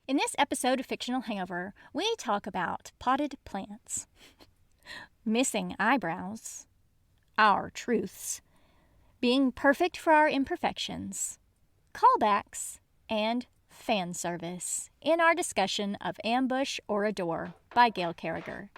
In this episode of Fictional Hangover, we talk about potted plants, missing eyebrows, our truths, being perfect for our imperfections, callbacks, and fan service in our discussion of Ambush or Adore by Gail Carriger.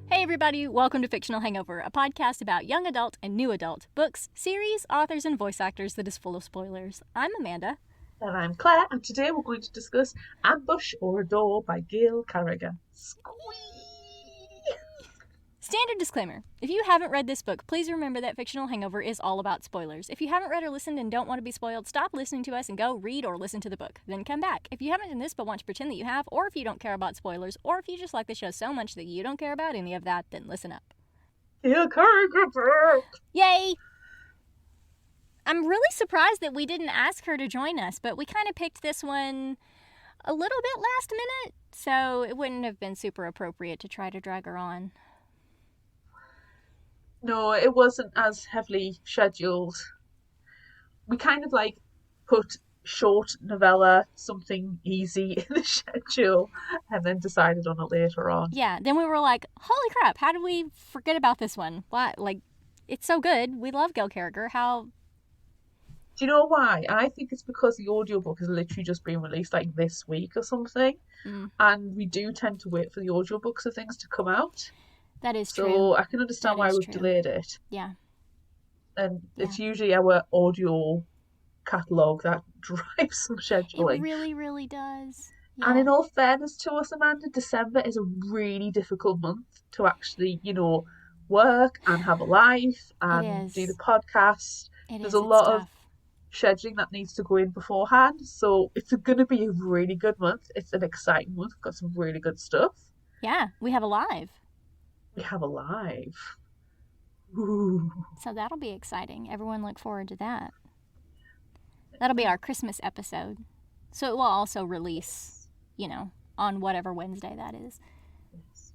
Hey everybody, welcome to Fictional Hangover, a podcast about young adult and new adult books, series, authors, and voice actors that is full of spoilers. I'm Amanda. And I'm Claire, and today we're going to discuss Ambush or Adore by Gail Carriger. Squee! Standard disclaimer. If you haven't read this book, please remember that Fictional Hangover is all about spoilers. If you haven't read or listened and don't want to be spoiled, stop listening to us and go read or listen to the book. Then come back. If you haven't done this but want to pretend that you have, or if you don't care about spoilers, or if you just like the show so much that you don't care about any of that, then listen up. Gail Carriger book! Yay! I'm really surprised that we didn't ask her to join us, but we kind of picked this one a little bit last minute, so it wouldn't have been super appropriate to try to drag her on. No, it wasn't as heavily scheduled. We kind of put short novella, something easy in the schedule, and then decided on it later on. Yeah, then we were like, holy crap, how did we forget about this one? What? It's so good. We love Gail Carriger. How... Do you know why? I think it's because the audiobook has literally just been released this week or something. And we do tend to wait for the audiobooks of things to come out. That is true. So I can understand why we've delayed it. Yeah. And it's usually our audio catalogue that drives some scheduling. It really, really does. Yeah. And in all fairness to us, Amanda, December is a really difficult month to actually, work and have a life and do the podcast. There's a lot of scheduling that needs to go in beforehand. So it's going to be a really good month. It's an exciting month. We've got some really good stuff. Yeah, we have a live. Ooh. So that'll be exciting. Everyone look forward to that. That'll be our Christmas episode. So it will also release, on whatever Wednesday that is. Yes.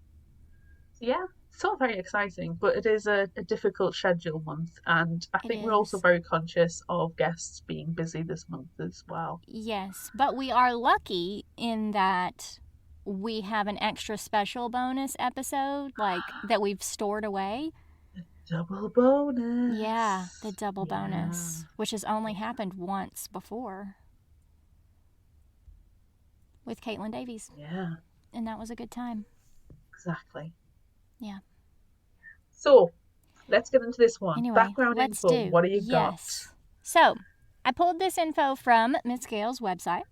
Yeah, it's all very exciting, but it is a difficult schedule month, and I think we're also very conscious of guests being busy this month as well. Yes, but we are lucky in that we have an extra special bonus episode, that we've stored away. The double bonus. Yeah, the double bonus, which has only happened once before. With Caitlin Davies. Yeah. And that was a good time. Exactly. Yeah. So, let's get into this one. Anyway, background info. What do you got? So, I pulled this info from Miss Gail's website.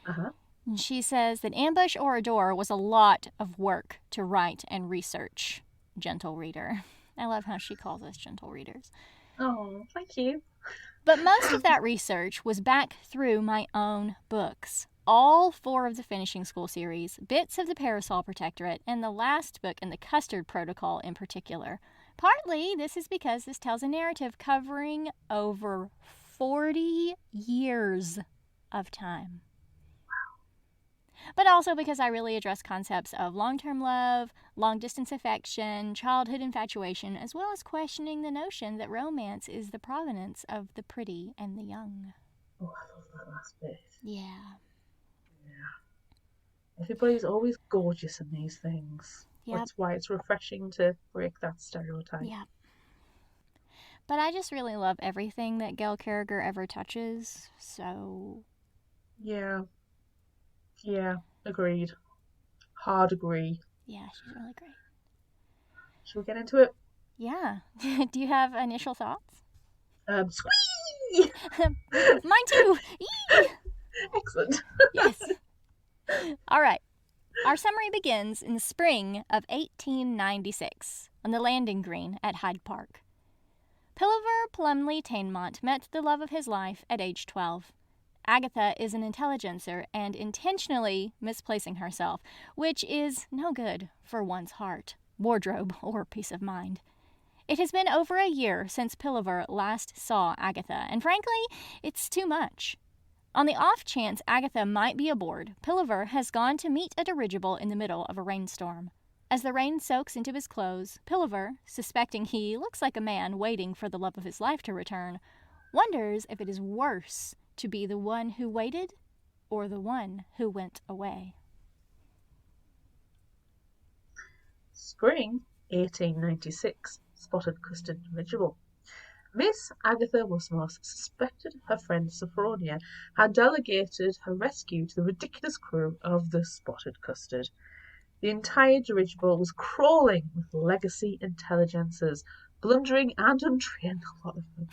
Uh-huh. And she says that Ambush or Adore was a lot of work to write and research, gentle reader. I love how she calls us gentle readers. Oh, thank you. But most of that research was back through my own books. All 4 of the Finishing School series, bits of the Parasol Protectorate, and the last book in the Custard Protocol in particular. Partly, this is because this tells a narrative covering over 40 years of time. But also because I really address concepts of long-term love, long-distance affection, childhood infatuation, as well as questioning the notion that romance is the provenance of the pretty and the young. Oh, I love that last bit. Yeah. Everybody's always gorgeous in these things. Yep. That's why it's refreshing to break that stereotype. Yeah. But I just really love everything that Gail Carriger ever touches, so... Yeah, agreed. Hard agree. Yeah, she's really great. Should we get into it? Yeah. Do you have initial thoughts? Squee! Mine too! Excellent. Yes. All right. Our summary begins in the spring of 1896 on the landing green at Hyde Park. Pilliver Plumley Tainemont met the love of his life at age 12. Agatha is an intelligencer and intentionally misplacing herself, which is no good for one's heart, wardrobe, or peace of mind. It has been over a year since Pilliver last saw Agatha, and frankly, it's too much. On the off chance Agatha might be aboard, Pilliver has gone to meet a dirigible in the middle of a rainstorm. As the rain soaks into his clothes, Pilliver, suspecting he looks like a man waiting for the love of his life to return, wonders if it is worse to be the one who waited or the one who went away. Spring 1896. Spotted custard dirigible. Miss Agatha Westmore suspected her friend Sophronia had delegated her rescue to the ridiculous crew of the Spotted Custard. The entire dirigible was crawling with legacy intelligences, blundering and untrained, a lot of them,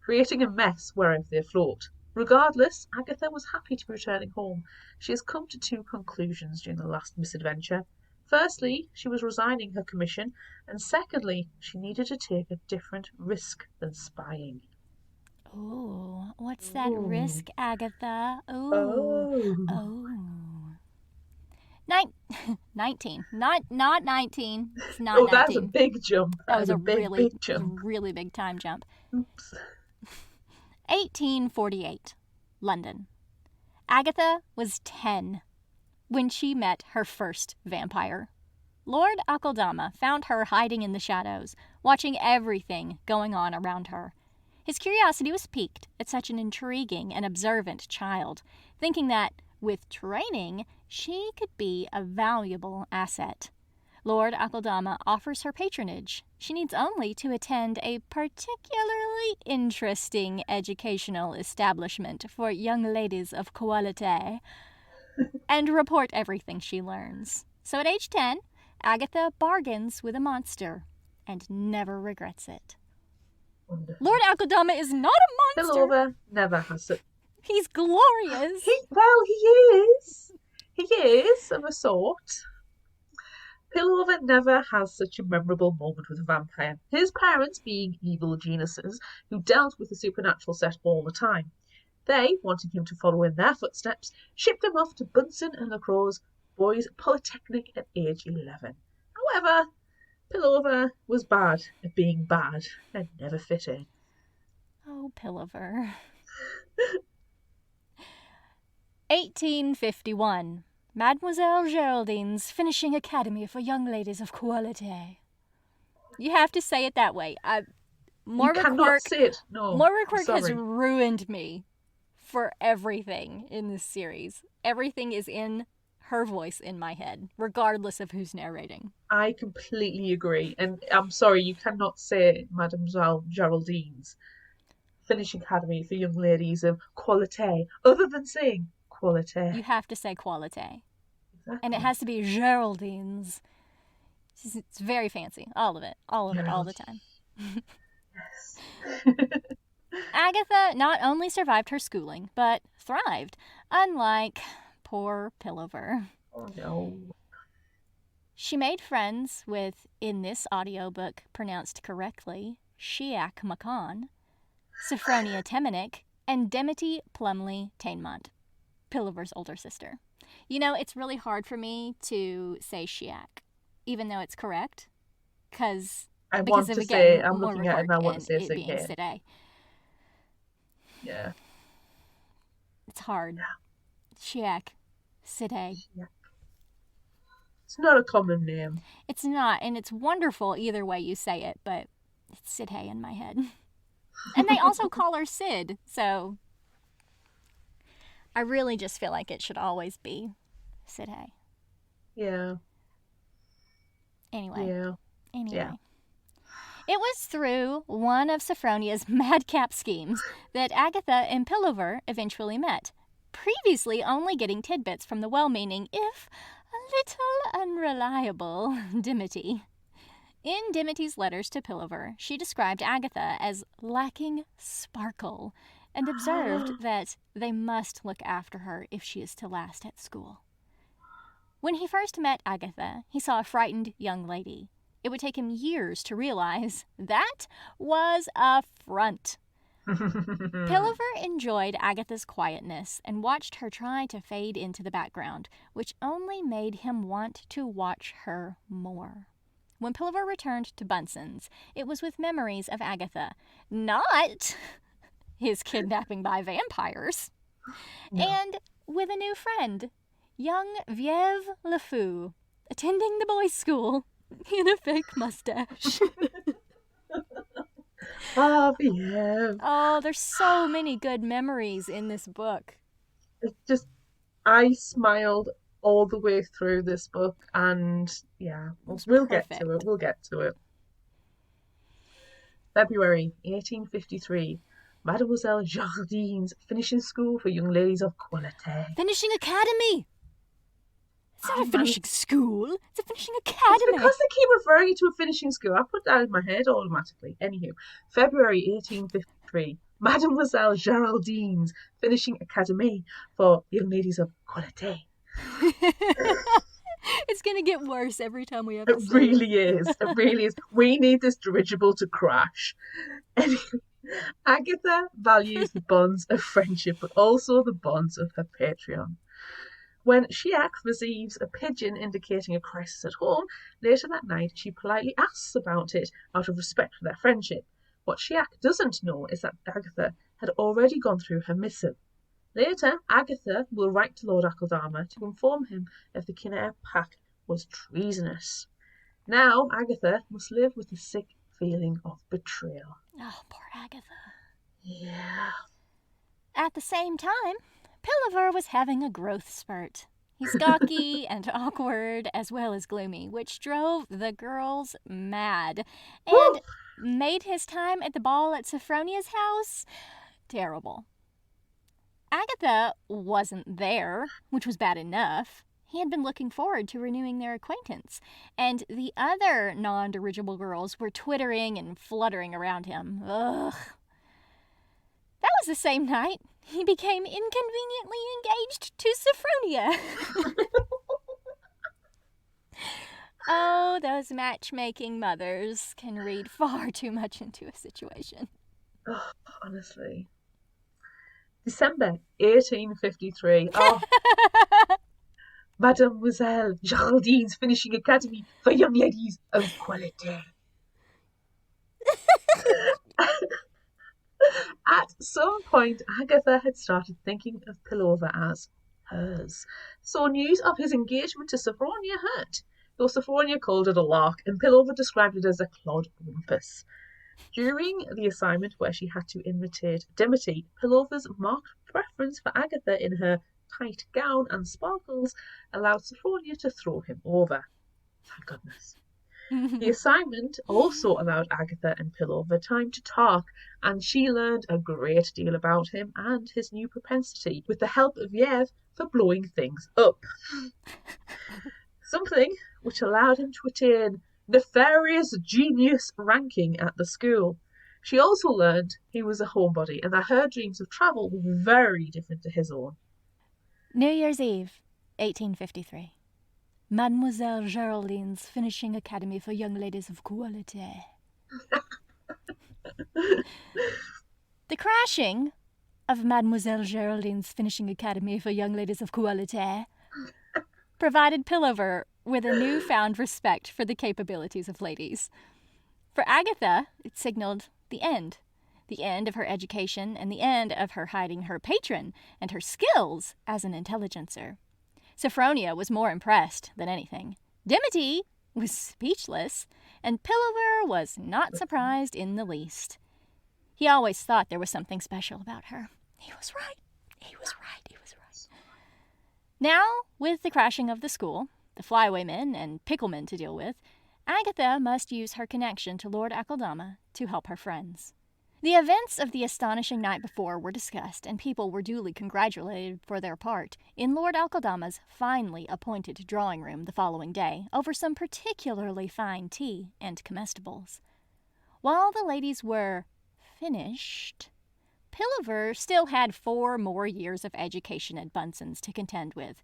creating a mess wherever they float. Regardless, Agatha was happy to be returning home. She has come to two conclusions during the last misadventure. Firstly, she was resigning her commission, and secondly, she needed to take a different risk than spying. Ooh, what's that risk, Agatha? Ooh. Oh. 19. Not 19. It's not 19. That's a big jump. That was a big jump. Really big time jump. Oops. 1848, London. Agatha was 10 when she met her first vampire. Lord Akeldama found her hiding in the shadows, watching everything going on around her. His curiosity was piqued at such an intriguing and observant child, thinking that, with training, she could be a valuable asset. Lord Akeldama offers her patronage. She needs only to attend a particularly interesting educational establishment for young ladies of quality and report everything she learns. So at age 10, Agatha bargains with a monster and never regrets it. Wonderful. Lord Akeldama is not a monster. Pillover never has it. He's glorious. He is. He is, of a sort. Pillover never has such a memorable moment with a vampire, his parents being evil geniuses who dealt with the supernatural set all the time. They, wanting him to follow in their footsteps, shipped him off to Bunsen and Lacroix's Boys' Polytechnic at age 11. However, Pillover was bad at being bad and never fit in. Oh, Pillover. 1851. Mademoiselle Geraldine's Finishing Academy for Young Ladies of Quality. You have to say it that way. You cannot say it. No. Moira Quirk has ruined me for everything in this series. Everything is in her voice in my head, regardless of who's narrating. I completely agree. And I'm sorry, you cannot say Mademoiselle Geraldine's Finishing Academy for Young Ladies of Quality, other than saying quality. You have to say quality. Exactly. And it has to be Geraldine's. It's very fancy. All of it, all the time. Yes. Agatha not only survived her schooling, but thrived, unlike poor Pillover. Oh no. She made friends with, in this audiobook pronounced correctly, Shiak Macan, Sophronia Temenick, and Dimity Plumley Tainmont, Pillover's older sister. You know, it's really hard for me to say Shiak, even though it's correct, because I'm looking at it and I want to say it being Side. Yeah. It's hard. Yeah. Shiak. Side. Yeah. It's not a common name. It's not, and it's wonderful either way you say it, but it's Side in my head. And they also call her Sid, so I really just feel like it should always be Side. Yeah. Anyway. Yeah. It was through one of Sophronia's madcap schemes that Agatha and Pillover eventually met, previously only getting tidbits from the well-meaning, if a little unreliable, Dimity. In Dimity's letters to Pillover, she described Agatha as lacking sparkle and observed that they must look after her if she is to last at school. When he first met Agatha, he saw a frightened young lady. It would take him years to realize that was a front. Pillover enjoyed Agatha's quietness and watched her try to fade into the background, which only made him want to watch her more. When Pillover returned to Bunsen's, it was with memories of Agatha, not his kidnapping by vampires, and with a new friend, young Vieve Le Fou, attending the boys' school in a fake mustache. Viev. Oh, there's so many good memories in this book. It's just, I smiled all the way through this book, and yeah, we'll get to it. We'll get to it. February 1853. Mademoiselle Jardine's finishing school for young ladies of quality. Finishing academy! It's not a finishing school, it's a finishing academy. It's because they keep referring to a finishing school. I put that in my head automatically. Anywho, February 1853. Mademoiselle Geraldine's finishing academy for young ladies of quality. It's going to get worse every time we have to say it. It really is. It really is. We need this dirigible to crash. Anyway, Agatha values the bonds of friendship, but also the bonds of her Patreon. When Shiak receives a pigeon indicating a crisis at home, later that night she politely asks about it out of respect for their friendship. What Shiak doesn't know is that Agatha had already gone through her missive. Later, Agatha will write to Lord Akildama to inform him if the Kinnair pact was treasonous. Now, Agatha must live with the sick feeling of betrayal. Oh, poor Agatha. Yeah. At the same time, Pilliver was having a growth spurt. He's gawky and awkward as well as gloomy, which drove the girls mad and made his time at the ball at Sophronia's house terrible. Agatha wasn't there, which was bad enough. He had been looking forward to renewing their acquaintance, and the other non-dirigible girls were twittering and fluttering around him. Ugh. That was the same night he became inconveniently engaged to Sophronia. Oh, those matchmaking mothers can read far too much into a situation. Oh, honestly. December 1853. Oh. Mademoiselle Geraldine's finishing academy for young ladies of quality. At some point, Agatha had started thinking of Pillover as hers, so news of his engagement to Sophronia hurt, though Sophronia called it a lark and Pillover described it as a clod rumpus. During the assignment where she had to imitate Dimity, Pillover's marked preference for Agatha in her tight gown and sparkles allowed Sophronia to throw him over. Thank goodness. The assignment also allowed Agatha and Pillover time to talk, and she learned a great deal about him and his new propensity, with the help of Yev, for blowing things up. Something which allowed him to attain nefarious genius ranking at the school. She also learned he was a homebody and that her dreams of travel were very different to his own. New Year's Eve, 1853. Mademoiselle Geraldine's finishing academy for young ladies of quality. The crashing of Mademoiselle Geraldine's finishing academy for young ladies of quality provided Pillover with a newfound respect for the capabilities of ladies. For Agatha, it signaled the end of her education and the end of her hiding her patron and her skills as an intelligencer. Sophronia was more impressed than anything. Dimity was speechless, and Pillover was not surprised in the least. He always thought there was something special about her. He was right. Now, with the crashing of the school, the flywaymen and picklemen to deal with, Agatha must use her connection to Lord Akildama to help her friends. The events of the astonishing night before were discussed, and people were duly congratulated for their part in Lord Akildama's finely appointed drawing room the following day over some particularly fine tea and comestibles. While the ladies were finished, Pilliver still had 4 more years of education at Bunsen's to contend with,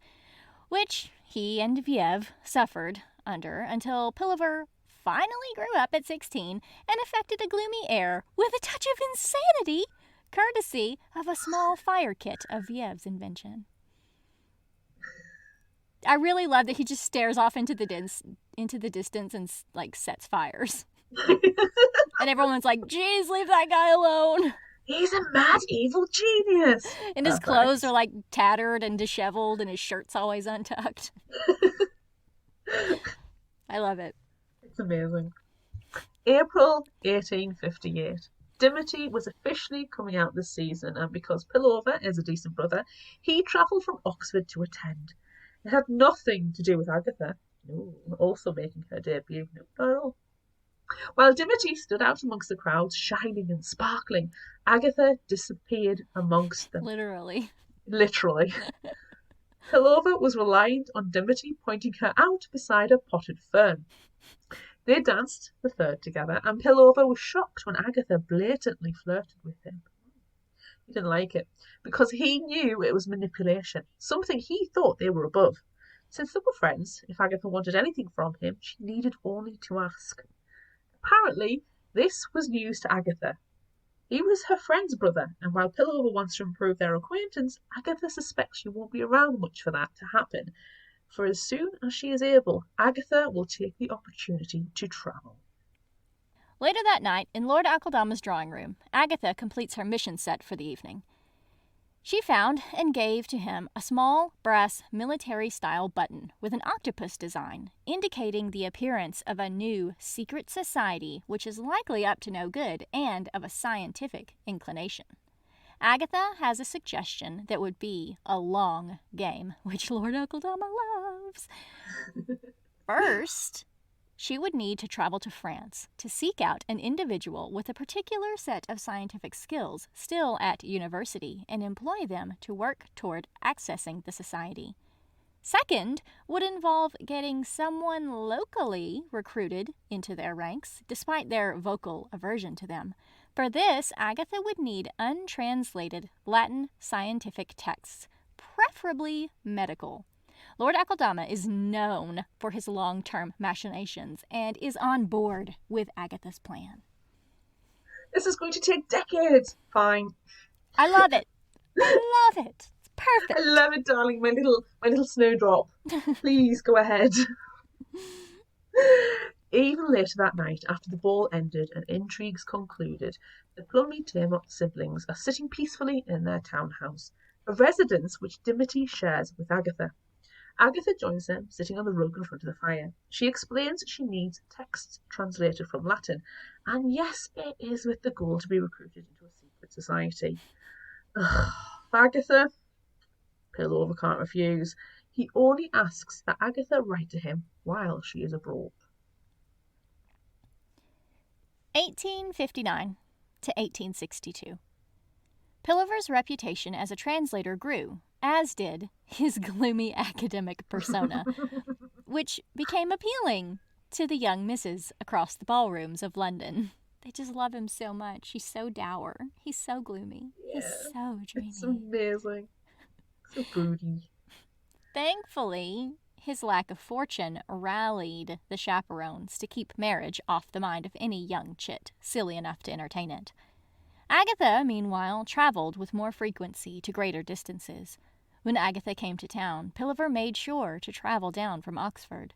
which he and Viev suffered under until Pilliver finally grew up at 16 and affected a gloomy air with a touch of insanity, courtesy of a small fire kit of Viev's invention. I really love that he just stares off into the distance and sets fires. And everyone's like, "Geez, leave that guy alone. He's a mad, evil genius." And his clothes are tattered and disheveled, and his shirt's always untucked. I love it. It's amazing. April 1858. Dimity was officially coming out this season, and because Pillover is a decent brother, he travelled from Oxford to attend. It had nothing to do with Agatha, also making her debut. No, not at all. While Dimity stood out amongst the crowds, shining and sparkling, Agatha disappeared amongst them. Literally. Pillover was reliant on Dimity pointing her out beside a potted fern. They danced the third together, and Pillover was shocked when Agatha blatantly flirted with him. He didn't like it, because he knew it was manipulation, something he thought they were above. Since they were friends, if Agatha wanted anything from him, she needed only to ask. Apparently, this was news to Agatha. He was her friend's brother, and while Pillover wants to improve their acquaintance, Agatha suspects she won't be around much for that to happen. For as soon as she is able, Agatha will take the opportunity to travel. Later that night, in Lord Akeldama's drawing room, Agatha completes her mission set for the evening. She found and gave to him a small, brass, military-style button with an octopus design, indicating the appearance of a new secret society which is likely up to no good and of a scientific inclination. Agatha has a suggestion that would be a long game, which Lord Akeldama loves. First, she would need to travel to France to seek out an individual with a particular set of scientific skills still at university and employ them to work toward accessing the society. Second would involve getting someone locally recruited into their ranks, despite their vocal aversion to them. For this, Agatha would need untranslated Latin scientific texts, preferably medical. Lord Akeldama is known for his long-term machinations and is on board with Agatha's plan. This is going to take decades. Fine. I love it. I love it. It's perfect. I love it, darling. My little snowdrop. Please go ahead. Even later that night, after the ball ended and intrigues concluded, the Plumley Taymont siblings are sitting peacefully in their townhouse, a residence which Dimity shares with Agatha. Agatha joins them, sitting on the rug in front of the fire. She explains she needs texts translated from Latin, and yes, it is with the goal to be recruited into a secret society. Agatha, Pillover can't refuse. He only asks that Agatha write to him while she is abroad. 1859 to 1862. Pillover's reputation as a translator grew, as did his gloomy academic persona, which became appealing to the young misses across the ballrooms of London. They just love him so much. He's so dour. He's so gloomy. Yeah, he's so dreamy. It's amazing. So broody. Thankfully, his lack of fortune rallied the chaperones to keep marriage off the mind of any young chit silly enough to entertain it. Agatha, meanwhile, travelled with more frequency to greater distances. When Agatha came to town, Pillover made sure to travel down from Oxford.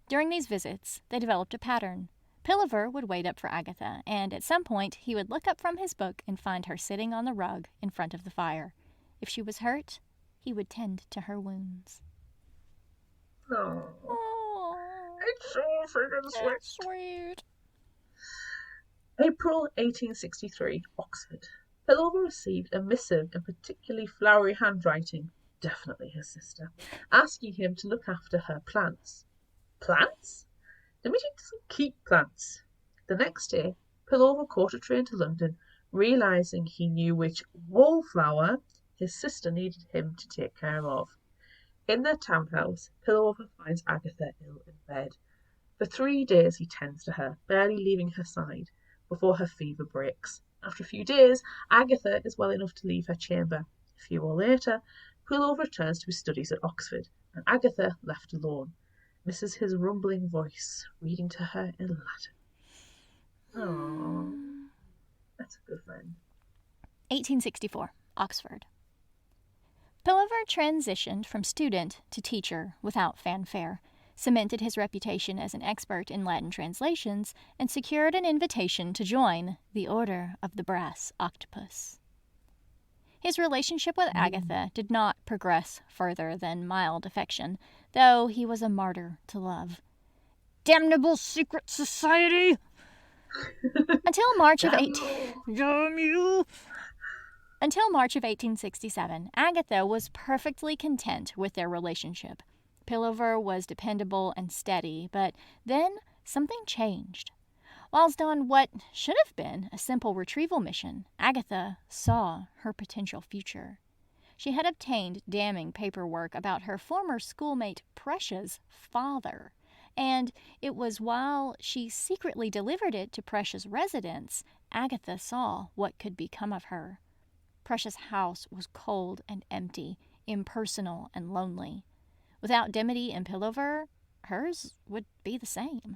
During these visits, they developed a pattern. Pillover would wait up for Agatha, and at some point he would look up from his book and find her sitting on the rug in front of the fire. If she was hurt, he would tend to her wounds. Oh, it's so freaking sweet. That's sweet. April 1863, Oxford. Pillover received a missive in particularly flowery handwriting, definitely his sister, asking him to look after her plants. Plants? Dimity doesn't keep plants. The next day, Pillover caught a train to London, realising he knew which wallflower his sister needed him to take care of. In their townhouse, Pillover finds Agatha ill in bed. For 3 days he tends to her, barely leaving her side, before her fever breaks. After a few days, Agatha is well enough to leave her chamber. A few hours later, Pillover returns to his studies at Oxford, and Agatha, left alone, misses his rumbling voice, reading to her in Latin. Aww. That's a good friend. 1864, Oxford. Pillover transitioned from student to teacher without fanfare, cemented his reputation as an expert in Latin translations, and secured an invitation to join the Order of the Brass Octopus. His relationship with Agatha did not progress further than mild affection, though he was a martyr to love. Damnable secret society! Until March of 1867, Agatha was perfectly content with their relationship. Pillover was dependable and steady, but then something changed. Whilst on what should have been a simple retrieval mission, Agatha saw her potential future. She had obtained damning paperwork about her former schoolmate Precia's father, and it was while she secretly delivered it to Precia's residence, Agatha saw what could become of her. Precia's house was cold and empty, impersonal and lonely. Without Dimity and Pillover, hers would be the same.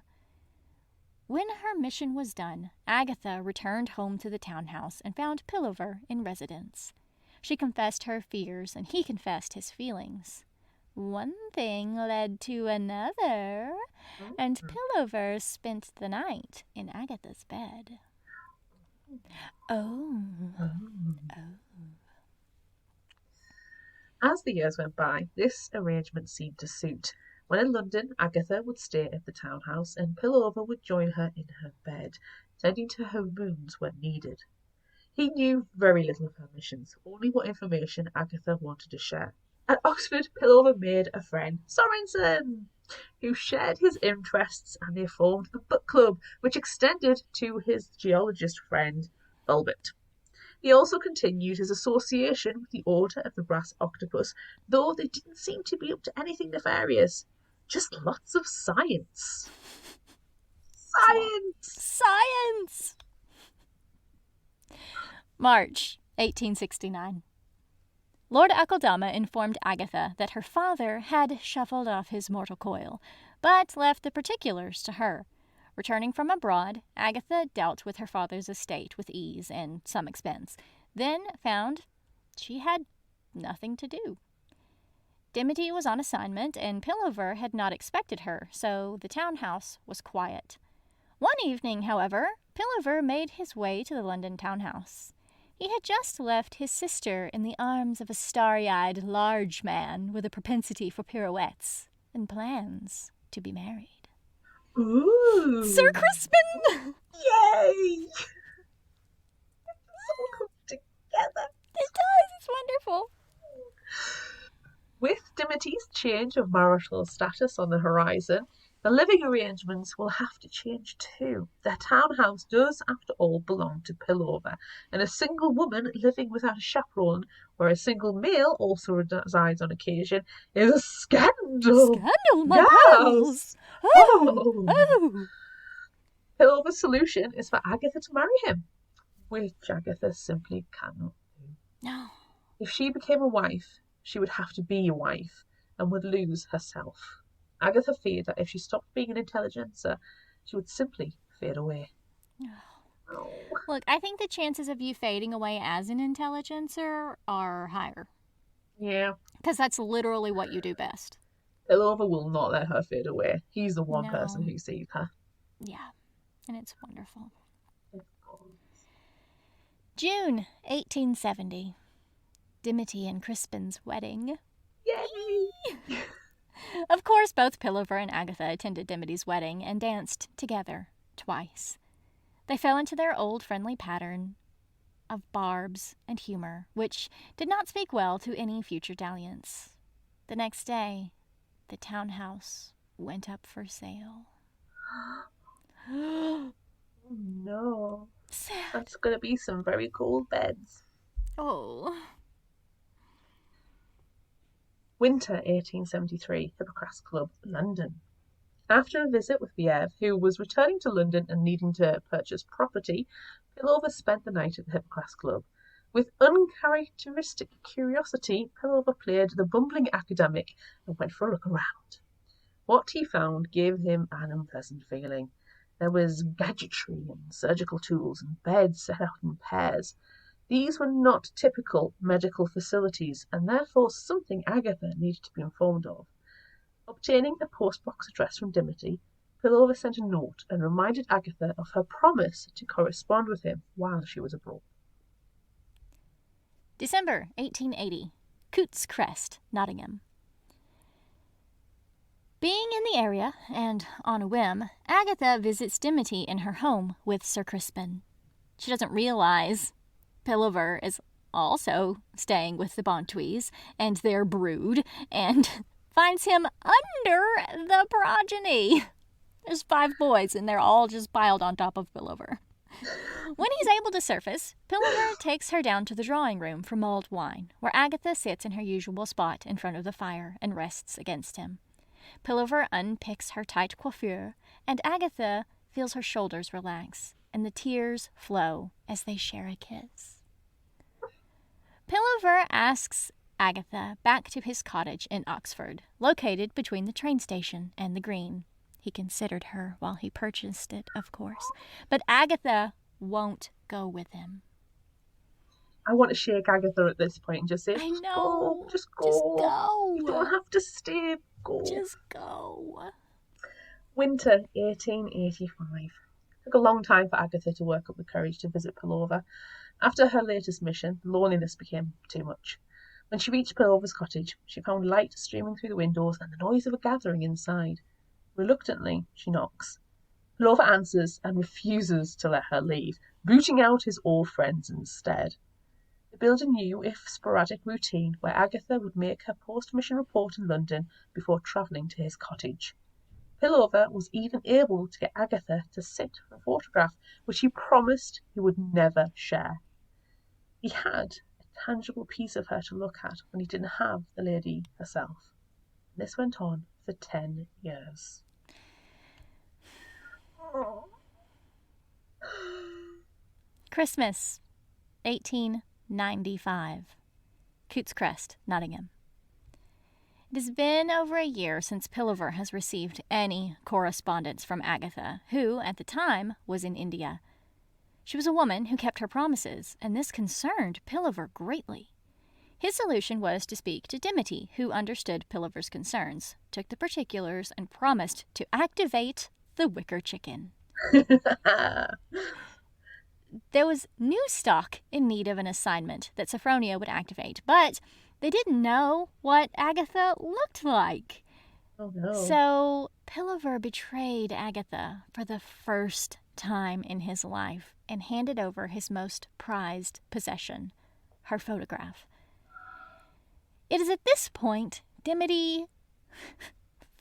When her mission was done, Agatha returned home to the townhouse and found Pillover in residence. She confessed her fears, and he confessed his feelings. One thing led to another, and Pillover spent the night in Agatha's bed. Oh. As the years went by, this arrangement seemed to suit. When in London, Agatha would stay at the townhouse, and Pillover would join her in her bed, tending to her wounds when needed. He knew very little of her missions, only what information Agatha wanted to share. At Oxford, Pillover made a friend, Sorensen, who shared his interests, and they formed a book club, which extended to his geologist friend, Bulbit. He also continued his association with the Order of the Brass Octopus, though they didn't seem to be up to anything nefarious. Just lots of science. Science! March 1869. Lord Akeldama informed Agatha that her father had shuffled off his mortal coil, but left the particulars to her. Returning from abroad, Agatha dealt with her father's estate with ease and some expense, then found she had nothing to do. Dimity was on assignment, and Pillover had not expected her, so the townhouse was quiet. One evening, however, Pillover made his way to the London townhouse. He had just left his sister in the arms of a starry-eyed large man with a propensity for pirouettes and plans to be married. Ooh! Sir Crispin! Yay! It's all come together. It does. It's wonderful. With Dimity's change of marital status on the horizon, the living arrangements will have to change too. Their townhouse does, after all, belong to Pillover, and a single woman living without a chaperone, where a single male also resides on occasion, is a scandal. Scandal, my pals! Oh! Pillover's solution is for Agatha to marry him, which Agatha simply cannot do. No. If she became a wife, she would have to be a wife and would lose herself. Agatha feared that if she stopped being an intelligencer, she would simply fade away. Oh. Look, I think the chances of you fading away as an intelligencer are higher. Yeah. Because that's literally what you do best. Pillover will not let her fade away. He's the one person who sees her. Yeah, and it's wonderful. June 1870. Dimity and Crispin's wedding. Yay! Of course, both Pillover and Agatha attended Dimity's wedding and danced together twice. They fell into their old friendly pattern of barbs and humor, which did not speak well to any future dalliance. The next day, the townhouse went up for sale. Oh no. Sad. That's going to be some very cold beds. Oh. Winter 1873, Hippocrates Club, London. After a visit with Viev, who was returning to London and needing to purchase property, Pillover spent the night at the Hippocrates Club. With uncharacteristic curiosity, Pillover played the bumbling academic and went for a look around. What he found gave him an unpleasant feeling. There was gadgetry and surgical tools and beds set out in pairs. These were not typical medical facilities, and therefore something Agatha needed to be informed of. Obtaining a postbox address from Dimity, Pillover sent a note and reminded Agatha of her promise to correspond with him while she was abroad. December 1880. Coots Crest, Nottingham. Being in the area, and on a whim, Agatha visits Dimity in her home with Sir Crispin. She doesn't realize Pilliver is also staying with the Bontuis and their brood, and finds him under the progeny. There's 5 boys, and they're all just piled on top of Pilliver. When he's able to surface, Pilliver takes her down to the drawing room for mulled wine, where Agatha sits in her usual spot in front of the fire and rests against him. Pilliver unpicks her tight coiffure, and Agatha feels her shoulders relax, and the tears flow as they share a kiss. Pilliver asks Agatha back to his cottage in Oxford, located between the train station and the Green. He considered her while he purchased it, of course, but Agatha won't go with him. I want to shake Agatha at this point and just say, I know. Just go. You don't have to stay. Go. Just go. Winter 1885. It took a long time for Agatha to work up the courage to visit Pilliver. After her latest mission, loneliness became too much. When she reached Pilliver's cottage, she found light streaming through the windows and the noise of a gathering inside. Reluctantly, she knocks. Pilliver answers and refuses to let her leave, booting out his old friends instead. They build a new, if sporadic, routine where Agatha would make her post-mission report in London before travelling to his cottage. Pilliver was even able to get Agatha to sit for a photograph, which he promised he would never share. He had a tangible piece of her to look at when he didn't have the lady herself. And this went on for 10 years. Christmas, 1895. Coots Crest, Nottingham. It has been over a year since Pilliver has received any correspondence from Agatha, who, at the time, was in India. She was a woman who kept her promises, and this concerned Pilliver greatly. His solution was to speak to Dimity, who understood Pilliver's concerns, took the particulars, and promised to activate the wicker chicken. There was new stock in need of an assignment that Sophronia would activate, but they didn't know what Agatha looked like. Oh, no. So Pilliver betrayed Agatha for the first time in his life and handed over his most prized possession, her photograph. It is at this point Dimity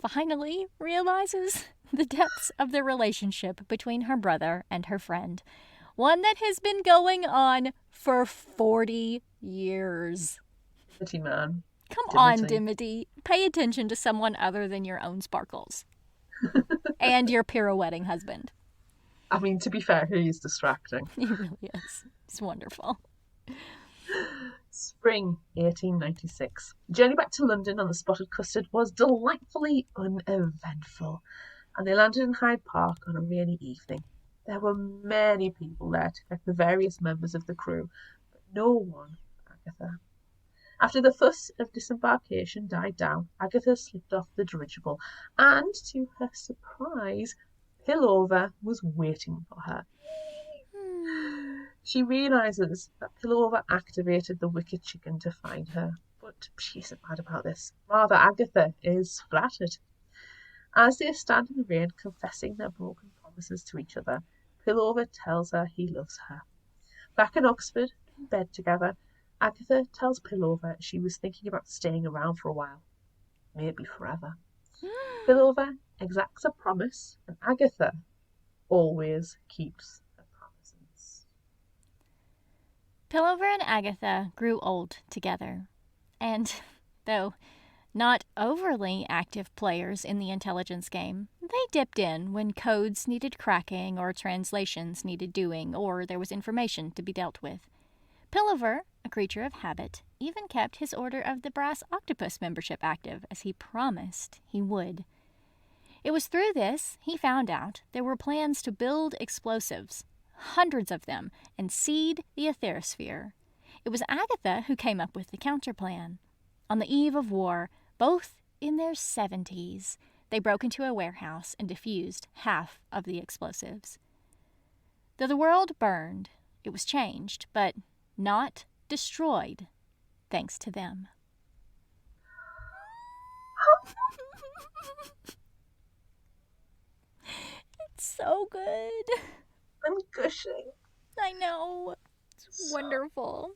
finally realizes the depths of the relationship between her brother and her friend, one that has been going on for 40 years. Dimity, man. Come on, Dimity. Pay attention to someone other than your own sparkles. And your pirouetting husband. I mean, to be fair, he is distracting. He really is. It's wonderful. Spring 1896. The journey back to London on the Spotted Custard was delightfully uneventful, and they landed in Hyde Park on a rainy evening. There were many people there to collect the various members of the crew, but no one for Agatha. After the fuss of disembarkation died down, Agatha slipped off the dirigible, and to her surprise, Pilliver was waiting for her. She realises that Pilliver activated the wicked chicken to find her, but she isn't mad about this. Rather, Agatha is flattered. As they stand in the rain, confessing their broken promises to each other, Pilliver tells her he loves her. Back in Oxford, in bed together, Agatha tells Pilliver she was thinking about staying around for a while, maybe forever. Pilliver exacts a promise, and Agatha always keeps her promises. Pilliver and Agatha grew old together, and though not overly active players in the intelligence game, they dipped in when codes needed cracking or translations needed doing or there was information to be dealt with. Pilliver, a creature of habit, even kept his Order of the Brass Octopus membership active, as he promised he would. It was through this he found out there were plans to build explosives, hundreds of them, and seed the Aethersphere. It was Agatha who came up with the counterplan. On the eve of war, both in their 70s, they broke into a warehouse and defused half of the explosives. Though the world burned, it was changed, but not destroyed, thanks to them. It's so good. I'm gushing. I know. It's wonderful.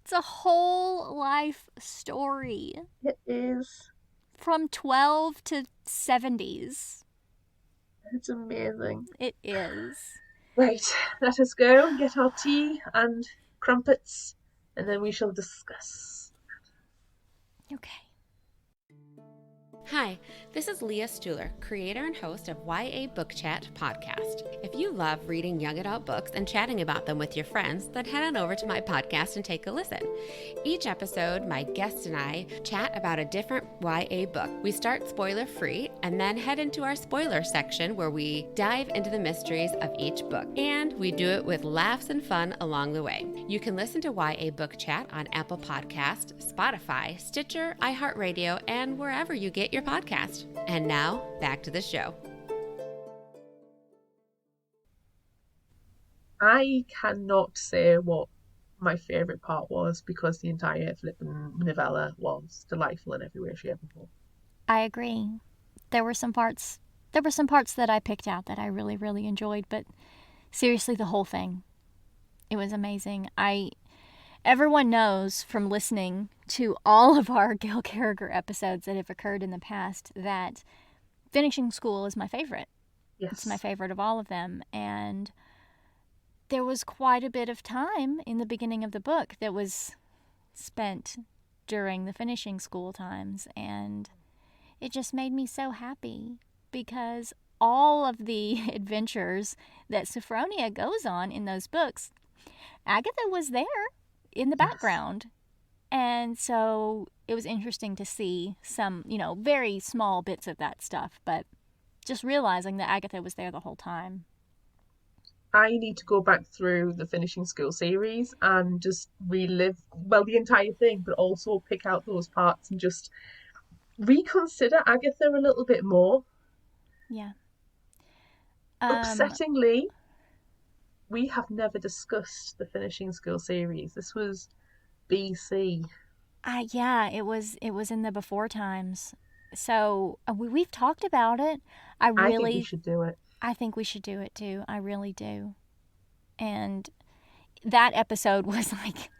It's a whole life story. It is. From 12 to 70s. It's amazing. It is. Right, let us go and get our tea and crumpets, and then we shall discuss. Okay. Hi, this is Leah Stuhler, creator and host of YA Book Chat podcast. If you love reading young adult books and chatting about them with your friends, then head on over to my podcast and take a listen. Each episode, my guest and I chat about a different YA book. We start spoiler-free and then head into our spoiler section where we dive into the mysteries of each book. And we do it with laughs and fun along the way. You can listen to YA Book Chat on Apple Podcast, Spotify, Stitcher, iHeartRadio, and wherever you get your podcast. And now, back to the show. I cannot say what my favourite part was because the entire flipping novella was delightful in every way, shape, and form. I agree. There were some parts that I picked out that I really, really enjoyed, but seriously, the whole thing. It was amazing. Everyone knows from listening to all of our Gail Carriger episodes that have occurred in the past that Finishing School is my favorite. Yes. It's my favorite of all of them. And there was quite a bit of time in the beginning of the book that was spent during the Finishing School times. And it just made me so happy because all of the adventures that Sophronia goes on in those books, Agatha was there in the background. Yes. And so it was interesting to see some, very small bits of that stuff, but just realizing that Agatha was there the whole time. I need to go back through the Finishing School series and just relive, the entire thing, but also pick out those parts and just reconsider Agatha a little bit more. Yeah. Upsettingly, we have never discussed the Finishing School series. This was BC. Yeah, it was in the before times. So we've talked about it. I think we should do it. I think we should do it too. I really do. And that episode was like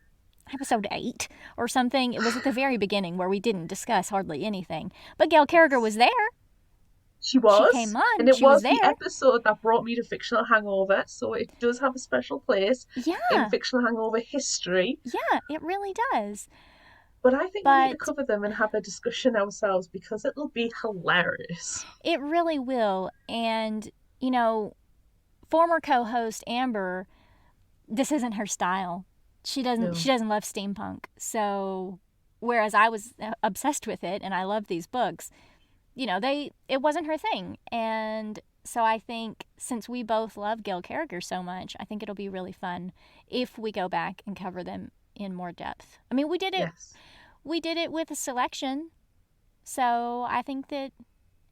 episode 8 or something. It was at the very beginning where we didn't discuss hardly anything. But Gail Carriger was there. She was. She came on. And it was there. The episode that brought me to Fictional Hangover, so it does have a special place in Fictional Hangover history. Yeah, it really does. But I think we need to cover them and have a discussion ourselves because it'll be hilarious. It really will. And, former co-host Amber, this isn't her style. She doesn't love steampunk. So, whereas I was obsessed with it and I love these books, it wasn't her thing. And so I think since we both love Gail Carriger so much, I think it'll be really fun if we go back and cover them in more depth. I mean, we did it. Yes. We did it with a selection. So I think that,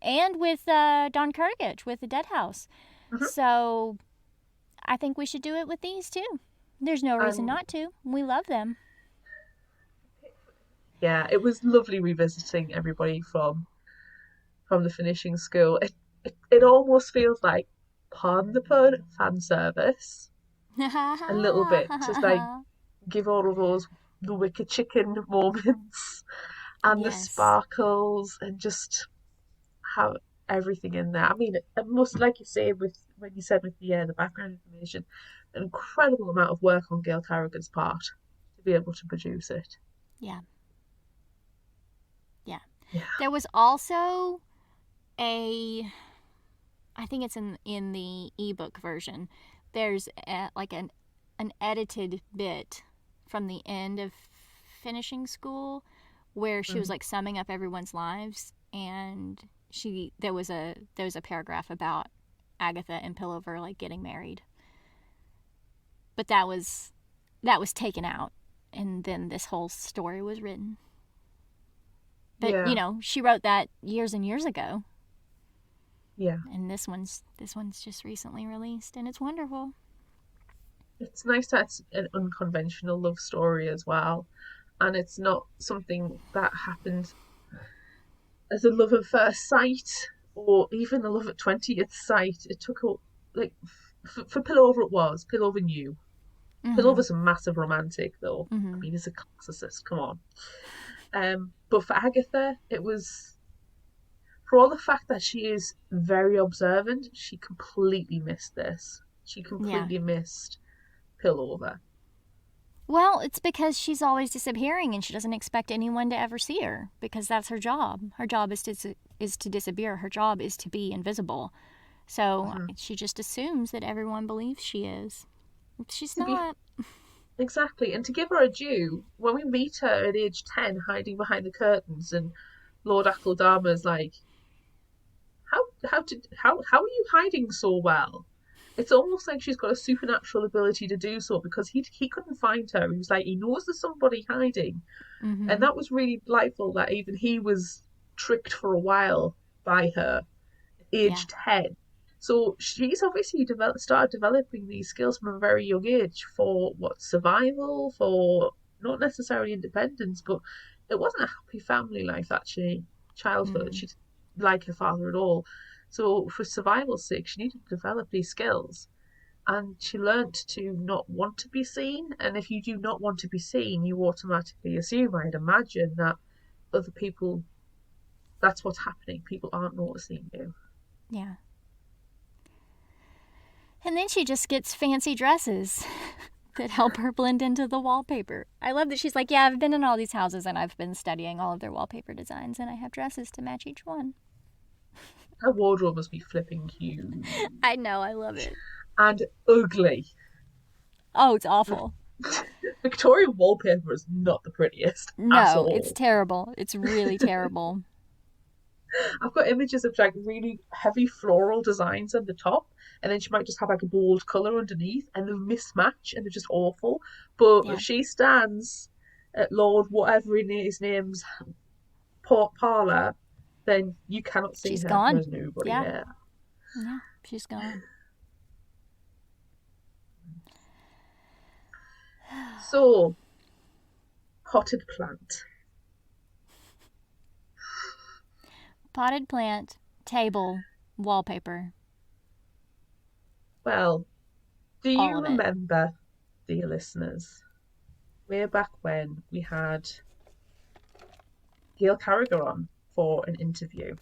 and with Don Kurgich with The Dead House. Mm-hmm. So I think we should do it with these too. There's no reason not to. We love them. Yeah, it was lovely revisiting everybody from the Finishing School. It almost feels like, pardon the pun, fan service. A little bit. Just like give all of those the wicked chicken moments and the sparkles and just have everything in there. I mean, it must, like you say, when you said with the background information, an incredible amount of work on Gail Carriger's part to be able to produce it. Yeah. There was also I think it's in the ebook version, there's an edited bit from the end of Finishing School where she was like summing up everyone's lives, and there was a paragraph about Agatha and Pilliver like getting married, but that was taken out, and then this whole story was written. But she wrote that years and years ago. Yeah. And this one's just recently released, and it's wonderful. It's nice that it's an unconventional love story as well. and it's not something that happened as a love at first sight or even a love at 20th sight. It took, like, for Pillover it was. Pillover knew. Pillover's a massive romantic, though. I mean, he's a classicist, come on. But for Agatha, it was, for all the fact that she is very observant, she completely missed this. She completely missed Pillover. Well, it's because she's always disappearing and she doesn't expect anyone to ever see her because that's her job. Her job is to disappear. Her job is to be invisible. So she just assumes that everyone believes she is. She's not. Exactly. And to give her a due, when we meet her at age 10 hiding behind the curtains and Lord Akeldama's like, how are you hiding so well? It's almost like she's got a supernatural ability to do so because he couldn't find her. He was like, he knows there's somebody hiding. And that was really delightful that even he was tricked for a while by her at age 10. So she's obviously started developing these skills from a very young age for survival, for not necessarily independence, but it wasn't a happy family life, actually, childhood. She didn't like her father at all. So for survival's sake, she needed to develop these skills. And she learnt to not want to be seen. And if you do not want to be seen, you automatically assume, I'd imagine, that other people, that's what's happening. People aren't noticing you. Yeah. And then she just gets fancy dresses that help her blend into the wallpaper. I love that she's like, yeah, I've been in all these houses and I've been studying all of their wallpaper designs and I have dresses to match each one. Her wardrobe must be flipping huge. I know, I love it. And ugly. Oh, it's awful. Victorian wallpaper is not the prettiest. No, it's terrible. It's really terrible. I've got images of like really heavy floral designs on the top, and then she might just have like a bold colour underneath, and they mismatch, and they're just awful. But if she stands at Lord whatever his name's parlour, then you cannot see she's her. Gone. There's nobody there. Yeah, she's gone. So, potted plant. Potted plant, table, wallpaper. Well, do you remember, dear listeners, way back when we had Gail Carriger on for an interview?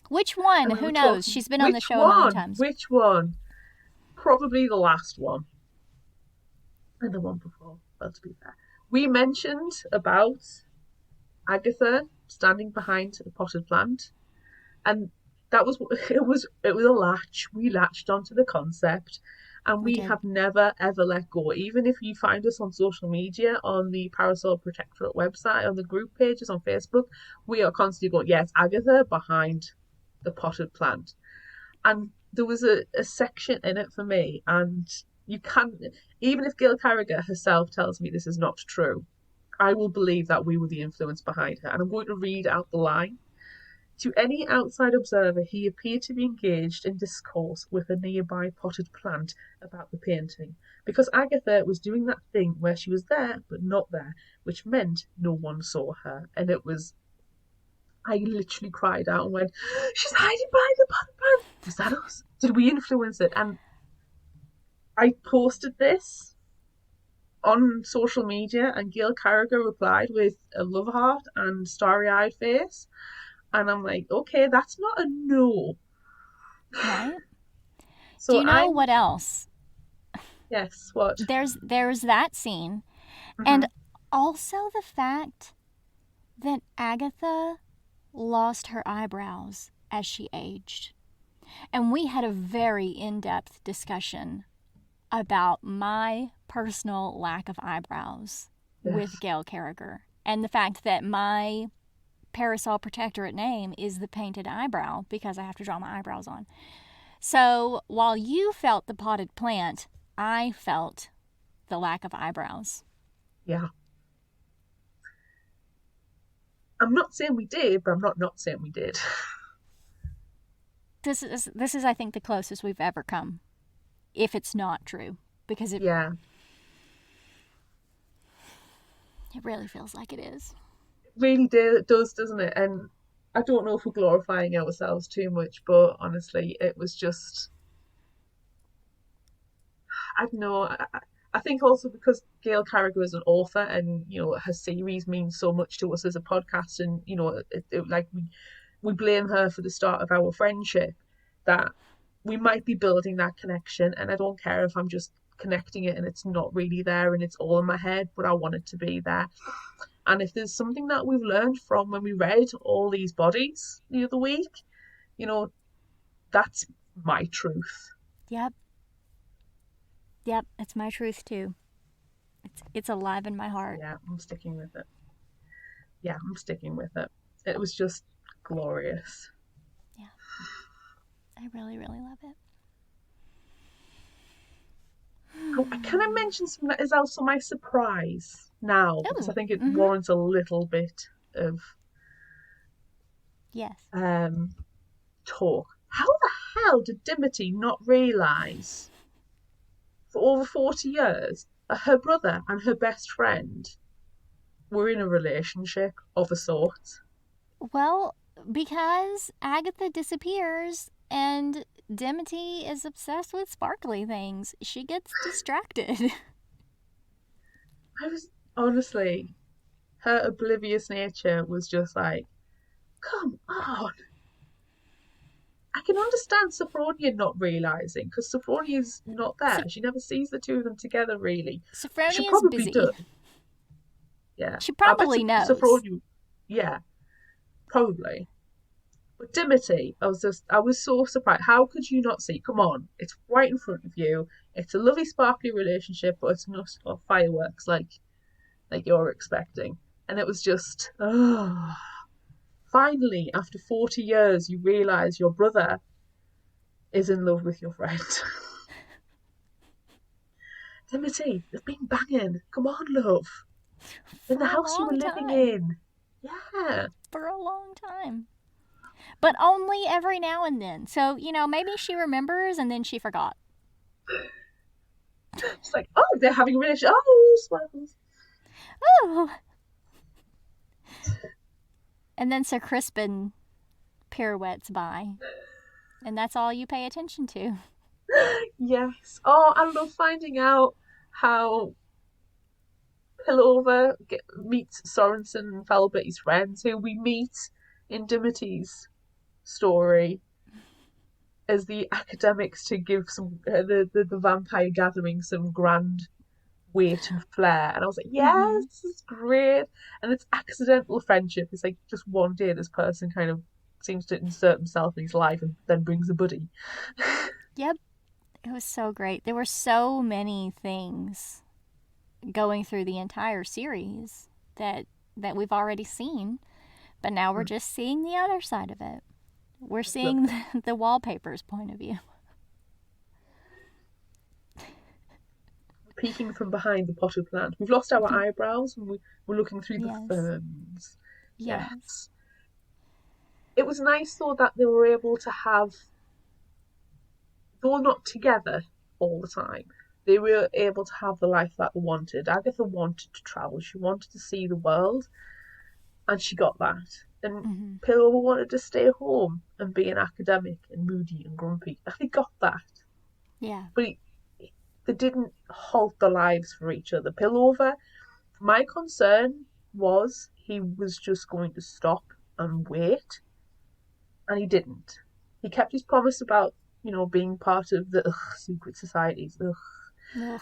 Which one? Who knows? She's been on the show a million times. Which one? Probably the last one. And the one before, well, to be fair. We mentioned about Agatha standing behind a potted plant, and that was it was a latch. We latched onto the concept, and we have never ever let go. Even if you find us on social media, on the Parasol Protectorate website, on the group pages on Facebook, we are constantly going, yes, Agatha behind the potted plant. And there was a section in it for me, and you can't, even if Gail Carriger herself tells me this is not true, I will believe that we were the influence behind her. And I'm going to read out the line. To any outside observer, he appeared to be engaged in discourse with a nearby potted plant about the painting, because Agatha was doing that thing where she was there but not there, which meant no one saw her. And it was, I literally cried out and went, she's hiding behind the potted plant. Was that us? Did we influence it? And I posted this on social media, and Gail Carriger replied with a love heart and starry-eyed face. And I'm like, okay, that's not a no. Right? So do you know what else? Yes, what? There's that scene. And also the fact that Agatha lost her eyebrows as she aged. And we had a very in-depth discussion about my personal lack of eyebrows with Gail Carriger. And the fact that my Parasol Protectorate name is the painted eyebrow because I have to draw my eyebrows on. So while you felt the potted plant, I felt the lack of eyebrows. Yeah. I'm not saying we did, but I'm not saying we did. This is I think the closest we've ever come, if it's not true, because it. Yeah. It really feels like it is. It really does, doesn't it? And I don't know if we're glorifying ourselves too much, but honestly, it was just, I don't know. I think also because Gail Carriger is an author, and her series means so much to us as a podcast, and like we blame her for the start of our friendship, that we might be building that connection, and I don't care if I'm just connecting it and it's not really there and it's all in my head, but I want it to be there. And if there's something that we've learned from when we read All These Bodies the other week, that's my truth. Yep, it's my truth too. It's alive in my heart. Yeah, I'm sticking with it. It was just glorious. Yeah, I really, really love it. Can I mention something that is also my surprise now? Because I think it warrants a little bit of talk. How the hell did Dimity not realise for over 40 years that her brother and her best friend were in a relationship of a sort? Well, because Agatha disappears and Dimity is obsessed with sparkly things. She gets distracted. Honestly, her oblivious nature was just like, come on. I can understand Sophronia not realising, because Sophronia's not there. She never sees the two of them together, really. Sophronia's busy. Does. Yeah. She probably knows. Sophronia, yeah, probably. But Dimity, I was so surprised. How could you not see? Come on, it's right in front of you. It's a lovely, sparkly relationship, but it's not fireworks like you're expecting. And it was just, finally, after 40 years, you realise your brother is in love with your friend. Dimity, they've been banging. Come on, love. In the house you were living in. Yeah. For a long time. But only every now and then. So, maybe she remembers and then she forgot. She's like, oh, they're having a relationship. Oh, smiles. Oh. And then Sir Crispin pirouettes by. And that's all you pay attention to. Yes. Oh, I love finding out how Pillover meets Sorensen and Felbert's friends, who we meet in Dimity's story as the academics to give some the Vampire Gathering some grand weight and flair. And I was like, yes, this is great. And it's accidental friendship. It's like just one day this person kind of seems to insert himself in his life and then brings a buddy. Yep. It was so great. There were so many things going through the entire series that we've already seen, but now we're just seeing the other side of it. We're seeing the wallpaper's point of view. Peeking from behind the potted plant. We've lost our eyebrows and we're looking through the ferns. Yes. It was nice, though, that they were able to have, though not together all the time, they were able to have the life that they wanted. Agatha wanted to travel. She wanted to see the world, and she got that. And Pillover wanted to stay home and be an academic and moody and grumpy. And they got that. Yeah. But they didn't halt their lives for each other. Pillover, my concern was he was just going to stop and wait. And he didn't. He kept his promise about, being part of the secret societies. But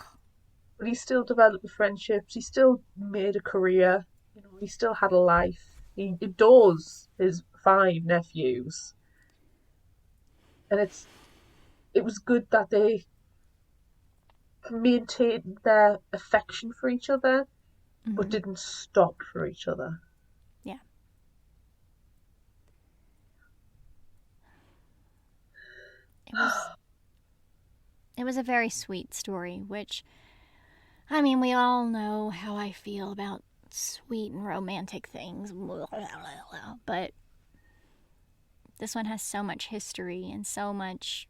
he still developed the friendships. He still made a career. He still had a life. He adores his 5 nephews. And it was good that they maintained their affection for each other, but didn't stop for each other. Yeah. It was a very sweet story, which, we all know how I feel about sweet and romantic things, but this one has so much history and so much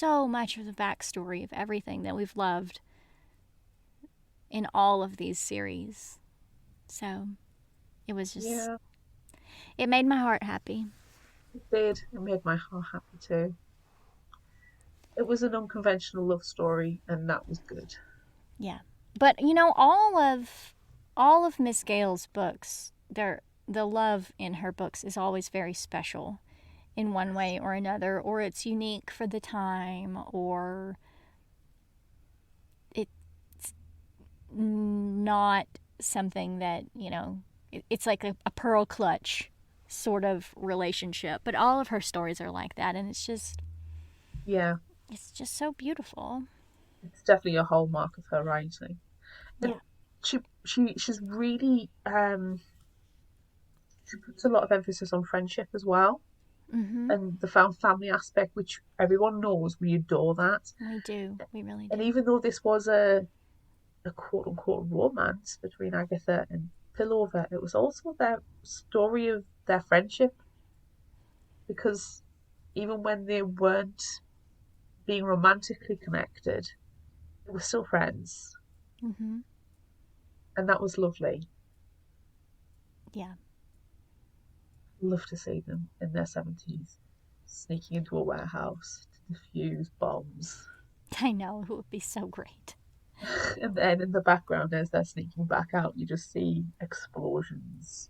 of the backstory of everything that we've loved in all of these series So it was just, it made my heart happy. It did. It made my heart happy too. It was an unconventional love story, and that was good. Yeah. But, you know, all of Miss Gale's books, the love in her books is always very special in one way or another, or it's unique for the time, or it's not something that, you know, it's like a pearl clutch sort of relationship. But all of her stories are like that, and it's just... Yeah. It's just so beautiful. It's definitely a hallmark of her writing. And she's really she puts a lot of emphasis on friendship as well. Mm-hmm. And the found family aspect, which everyone knows, we adore that. We do. We really do. And even though this was a quote unquote romance between Agatha and Pillover, it was also their story of their friendship. Because even when they weren't being romantically connected, they were still friends. Mm-hmm. And that was lovely. Yeah. Love to see them in their 70s sneaking into a warehouse to defuse bombs. I know, it would be so great. And then in the background, as they're sneaking back out, you just see explosions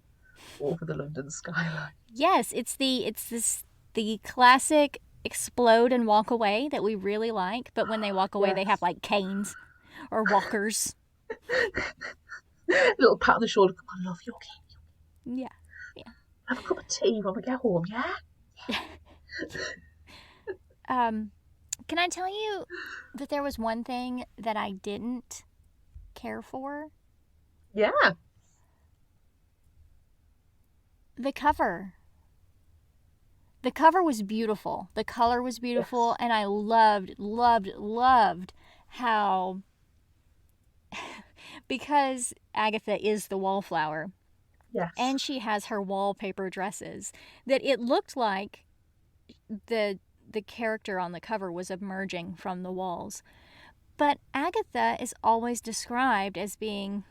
over the London skyline. Yes, it's the classic explode and walk away that we really like, but when they walk away, they have like canes or walkers. A little pat on the shoulder. Come on, love, you okay? Yeah. Have a cup of tea when we get home, yeah? Can I tell you that there was one thing that I didn't care for? Yeah. The cover. The cover was beautiful. The color was beautiful, and I loved how because Agatha is the wallflower. Yes. And she has her wallpaper dresses, that it looked like the character on the cover was emerging from the walls. But Agatha is always described as being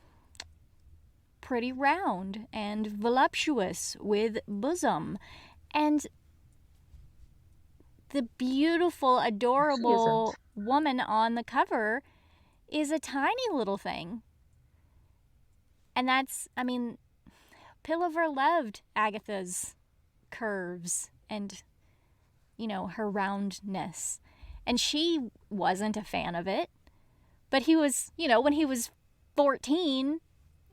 pretty round and voluptuous with bosom. And the beautiful, adorable woman on the cover is a tiny little thing. And that's, I mean, Pilliver loved Agatha's curves and, you know, her roundness. And she wasn't a fan of it. But he was, you know, when he was 14,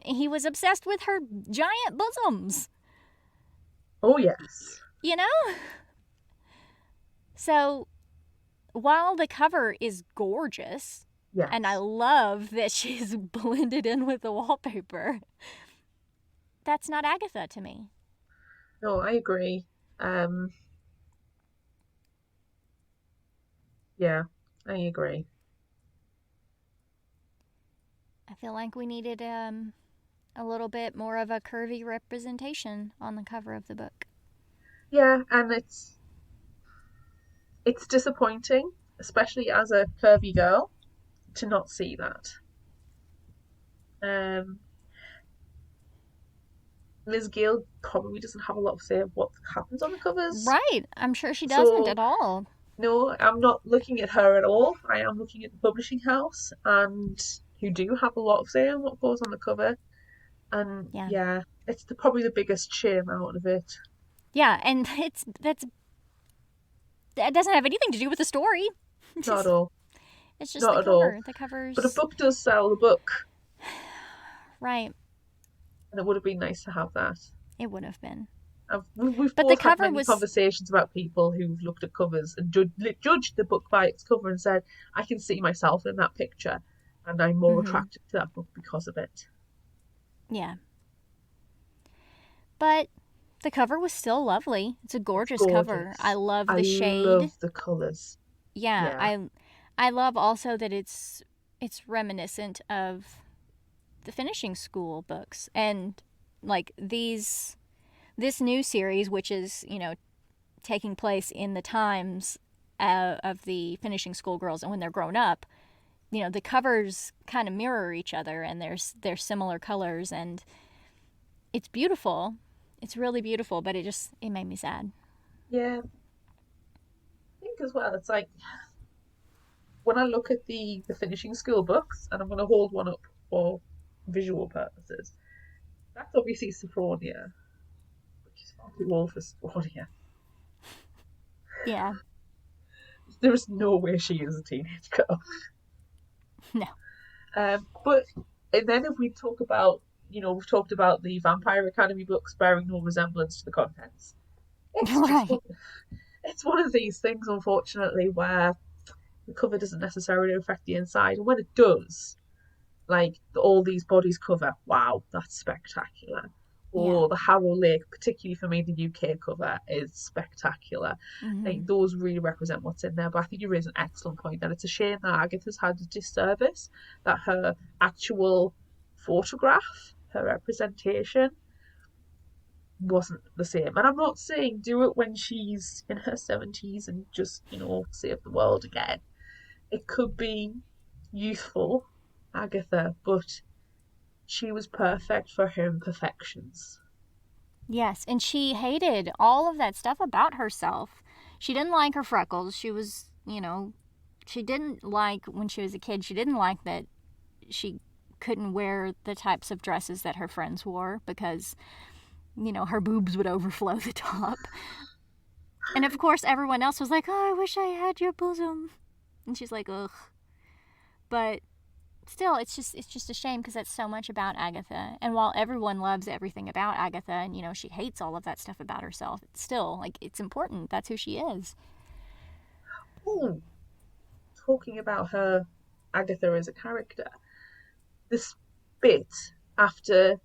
he was obsessed with her giant bosoms. Oh, yes. You know? So, while the cover is gorgeous, and I love that she's blended in with the wallpaper, that's not Agatha to me. No, I agree. Yeah, I agree. I feel like we needed a little bit more of a curvy representation on the cover of the book. Yeah, and it's disappointing, especially as a curvy girl, to not see that. Ms. Gail probably doesn't have a lot of say of what happens on the covers. Right, I'm sure she doesn't at all. No, I'm not looking at her at all. I am looking at the publishing house, and who do have a lot of say on what goes on the cover. And yeah it's probably the biggest shame out of it. Yeah, and that doesn't have anything to do with the story. Not at all. It's just not the cover. All. The covers. But a book does sell the book. Right. And it would have been nice to have that. It would have been. We've both had many conversations about people who've looked at covers and judged the book by its cover and said, I can see myself in that picture and I'm more attracted to that book because of it. Yeah. But the cover was still lovely. It's a gorgeous cover. I love the shade. I love the colours. Yeah. I love also that it's reminiscent of the finishing school books. And like this new series, which is, you know, taking place in the times of the finishing school girls and when they're grown up, you know, the covers kind of mirror each other and there's similar colors, and It's beautiful. It's really beautiful, but it made me sad. Yeah. I think as well, it's like when I look at the finishing school books, and I'm going to hold one up for visual purposes, that's obviously Sophronia, which is far too old for Sophronia. Yeah. There is no way she is a teenage girl. No. But and then if we talk about, we've talked about the Vampire Academy books bearing no resemblance to the contents. It's one of these things, unfortunately, where the cover doesn't necessarily affect the inside, and when it does, like all these bodies cover, wow, that's spectacular. Or the Harrow Lake, particularly for me, the UK cover is spectacular. Like, those really represent what's in there. But I think you raise an excellent point that it's a shame that Agatha's had a disservice, that her actual photograph, her representation, wasn't the same. And I'm not saying do it when she's in her 70s and just, save the world again. It could be youthful Agatha, but she was perfect for her imperfections. Yes, and she hated all of that stuff about herself. She didn't like her freckles. She was, she didn't like, when she was a kid, she didn't like that she couldn't wear the types of dresses that her friends wore because, her boobs would overflow the top. And of course, everyone else was like, oh, I wish I had your bosom. And she's like, ugh. But still, it's just a shame because that's so much about Agatha. And while everyone loves everything about Agatha and, she hates all of that stuff about herself, it's still, it's important. That's who she is. Ooh. Talking about her, Agatha as a character, this bit after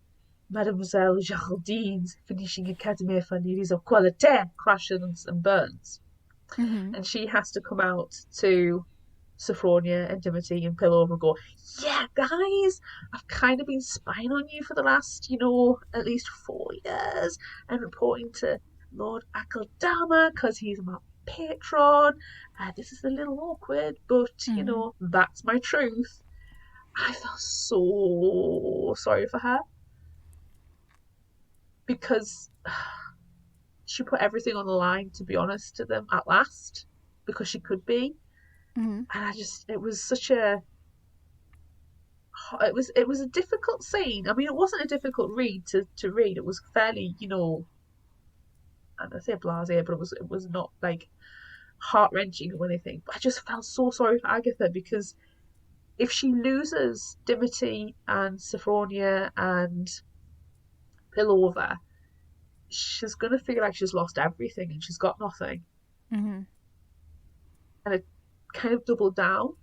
Mademoiselle Geraldine's finishing Academy for Ladies of Quality crashes and burns. And she has to come out to Sophronia and Dimity and Pillover and go, yeah, guys, I've kind of been spying on you for the last, at least 4 years and reporting to Lord Akeldama because he's my patron. This is a little awkward, but, that's my truth. I felt so sorry for her because she put everything on the line, to be honest, to them at last, because she could be. And it was such a, it was a difficult scene. I mean, it wasn't a difficult read to read. It was fairly, and I say blasé, but it was not like heart-wrenching or anything. But I just felt so sorry for Agatha because if she loses Dimity and Sophronia and Pillover, she's going to feel like she's lost everything and she's got nothing. And it kind of doubled down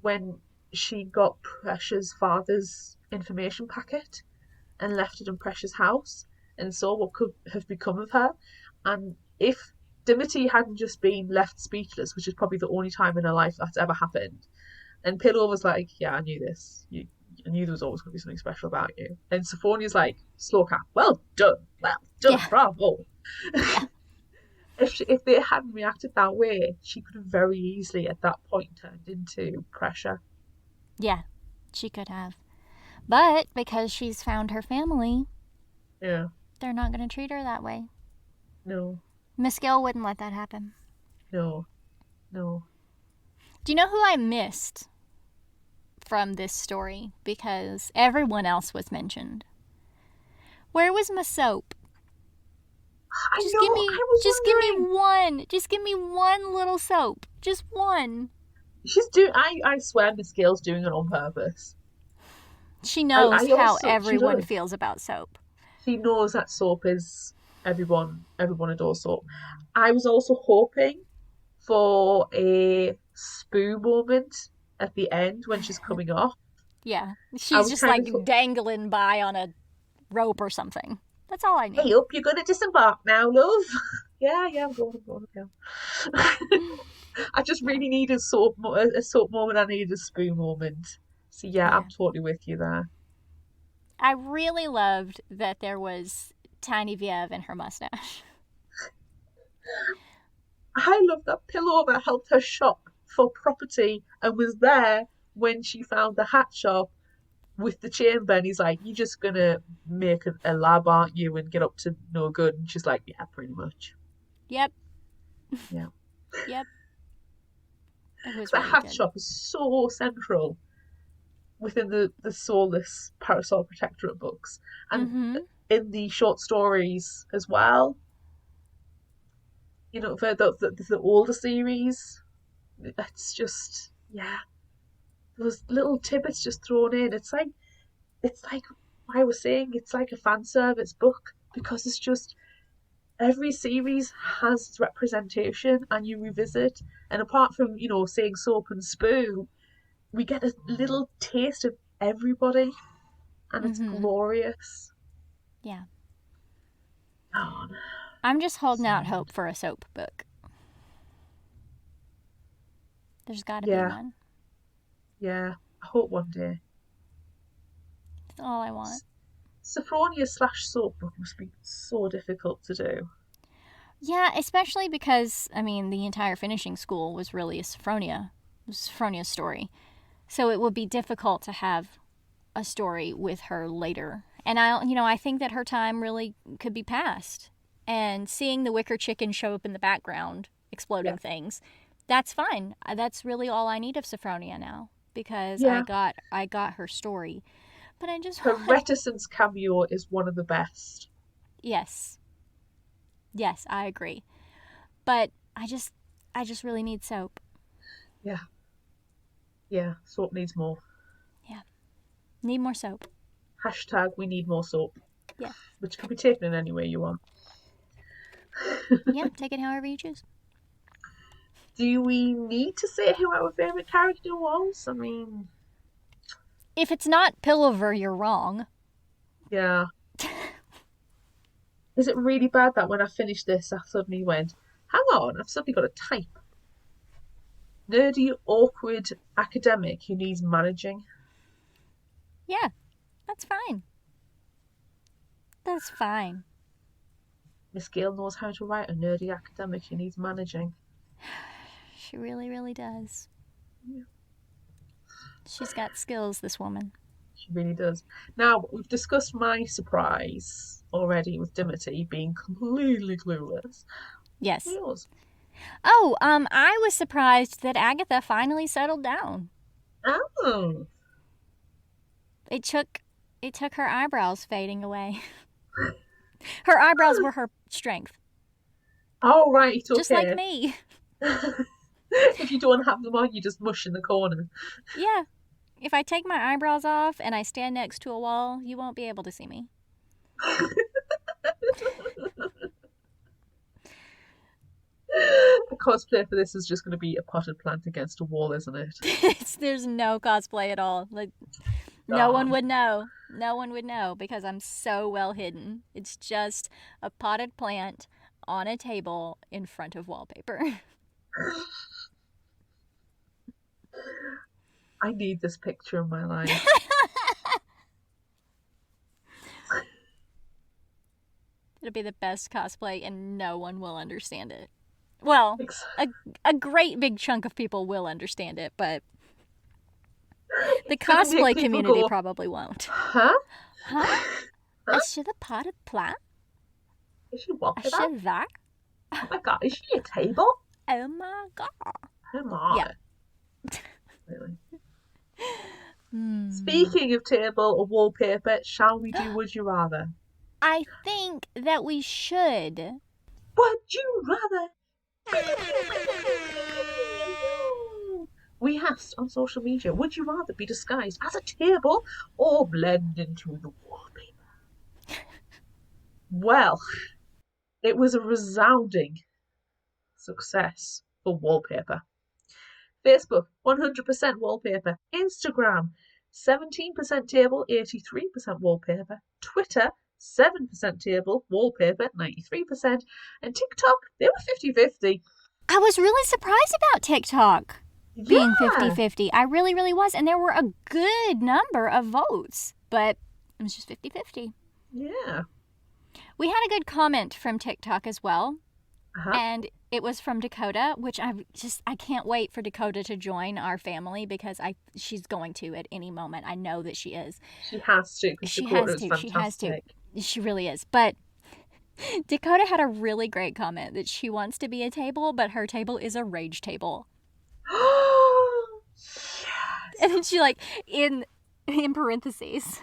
when she got Precious' father's information packet and left it in Precious' house and saw what could have become of her. And if Dimity hadn't just been left speechless, which is probably the only time in her life that's ever happened, and Pillow was like, yeah, I knew this. I knew there was always going to be something special about you. And Sophronia's like, slow cat, well done, bravo. Yeah. If they hadn't reacted that way, she could have very easily at that point turned into Pressure. Yeah, she could have. But because she's found her family, they're not going to treat her that way. No. Miss Gail wouldn't let that happen. No. Do you know who I missed from this story? Because everyone else was mentioned. Where was my soap? Just give me one little soap. Just one. I swear Miss Gale's doing it on purpose. She knows how everyone feels about soap. She knows that soap is everyone adores soap. I was also hoping for a Spoo moment at the end when she's coming off. Yeah. She's just like dangling by on a rope or something. That's all I need. Hey up, you're going to disembark now, love. Yeah, I'm going. I just really need a soap moment. I need a Spoo moment. So yeah, I'm totally with you there. I really loved that there was Tiny Viev and her mustache. I love that Pillover helped her shop for property and was there when she found the hat shop with the chamber, and he's like, "You're just gonna make a lab, aren't you, and get up to no good?" And she's like, "Yeah, pretty much." Yep. Yeah. Yep. It was The really hat good. shop is so central within the Soulless Parasol Protectorate books, and in the short stories as well. You know, for the older series, it's just, yeah, those little tidbits just thrown in. It's like I was saying, it's like a fan service book, because it's just every series has its representation, and you revisit. And apart from, you know, saying soap and spoo, we get a little taste of everybody, and it's glorious. Yeah. Oh, no. I'm just holding out hope for a soap book. There's got to be one. Yeah, I hope one day. That's all I want. Sophronia/soap book must be so difficult to do. Yeah, especially because, I mean, the entire finishing school was really a Sophronia's story. So it would be difficult to have a story with her later. And I think that her time really could be past. And seeing the wicker chicken show up in the background, exploding things, that's fine. That's really all I need of Sophronia now, because I got her story. But I just her reticence cameo is one of the best. Yes, I agree. But I just really need soap. Yeah, soap needs more. Yeah, need more soap. # we need more soap. Yeah, which can be taken in any way you want. Yeah, take it however you choose. Do we need to say who our favourite character was? I mean, if it's not Pilliver, you're wrong. Yeah. Is it really bad that when I finished this, I suddenly went, hang on, I've suddenly got a type. Nerdy, awkward academic who needs managing. Yeah, that's fine. That's fine. Miss Gail knows how to write a nerdy academic who needs managing. She really, really does. Yeah. She's got skills, this woman. She really does. Now, we've discussed my surprise already with Dimity being completely clueless. Yes. Yours? Oh, I was surprised that Agatha finally settled down. Oh. It took her eyebrows fading away. Her eyebrows were her strength. Oh, right, okay. Just like me. If you don't have them on, you just mush in the corner. Yeah. If I take my eyebrows off and I stand next to a wall, you won't be able to see me. The cosplay for this is just going to be a potted plant against a wall, isn't it? There's no cosplay at all. Like, no one would know. No one would know because I'm so well hidden. It's just a potted plant on a table in front of wallpaper. I need this picture in my life. It'll be the best cosplay and no one will understand it. Well, a great big chunk of people will understand it, but the cosplay community probably won't. Huh? Is she the potted plant? Is she what? Is she that? Oh my god, is she a table? Oh my god. Come on. Yeah. Really. Speaking of table or wallpaper, shall we do Would You Rather? I think that we should. Would you rather? We asked on social media, would you rather be disguised as a table or blend into the wallpaper? Well, it was a resounding success for wallpaper. Facebook, 100% wallpaper. Instagram, 17% table, 83% wallpaper. Twitter, 7% table, wallpaper, 93%. And TikTok, they were 50-50. I was really surprised about TikTok being 50-50. I really, really was. And there were a good number of votes, but it was just 50-50. Yeah. We had a good comment from TikTok as well. And it was from Dakota, which I can't wait for Dakota to join our family because she's going to at any moment. I know that she is. She has to, because Dakota is fantastic. She has to. She really is. But Dakota had a really great comment that she wants to be a table, but her table is a rage table. Yes. And then she in parentheses,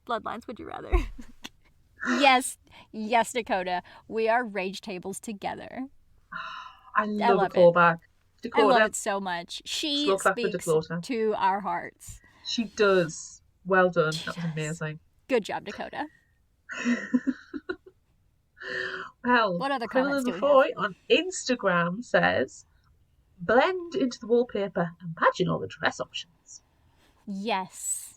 bloodlines, would you rather? Yes, Dakota. We are rage tables together. I love a callback. Dakota, I love it so much. She speaks to our hearts. She does. Well done. That was amazing. Good job, Dakota. Well, what other comments do we have? On Instagram says, blend into the wallpaper. Imagine all the dress options. Yes.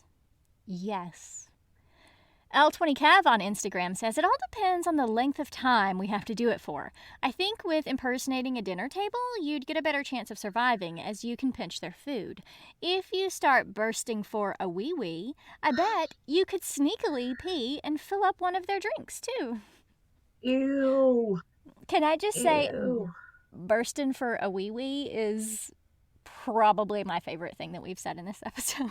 L20 Cav on Instagram says, it all depends on the length of time we have to do it for. I think with impersonating a dinner table, you'd get a better chance of surviving as you can pinch their food. If you start bursting for a wee-wee, I bet you could sneakily pee and fill up one of their drinks, too. Ew. Can I just say, bursting for a wee-wee is probably my favorite thing that we've said in this episode.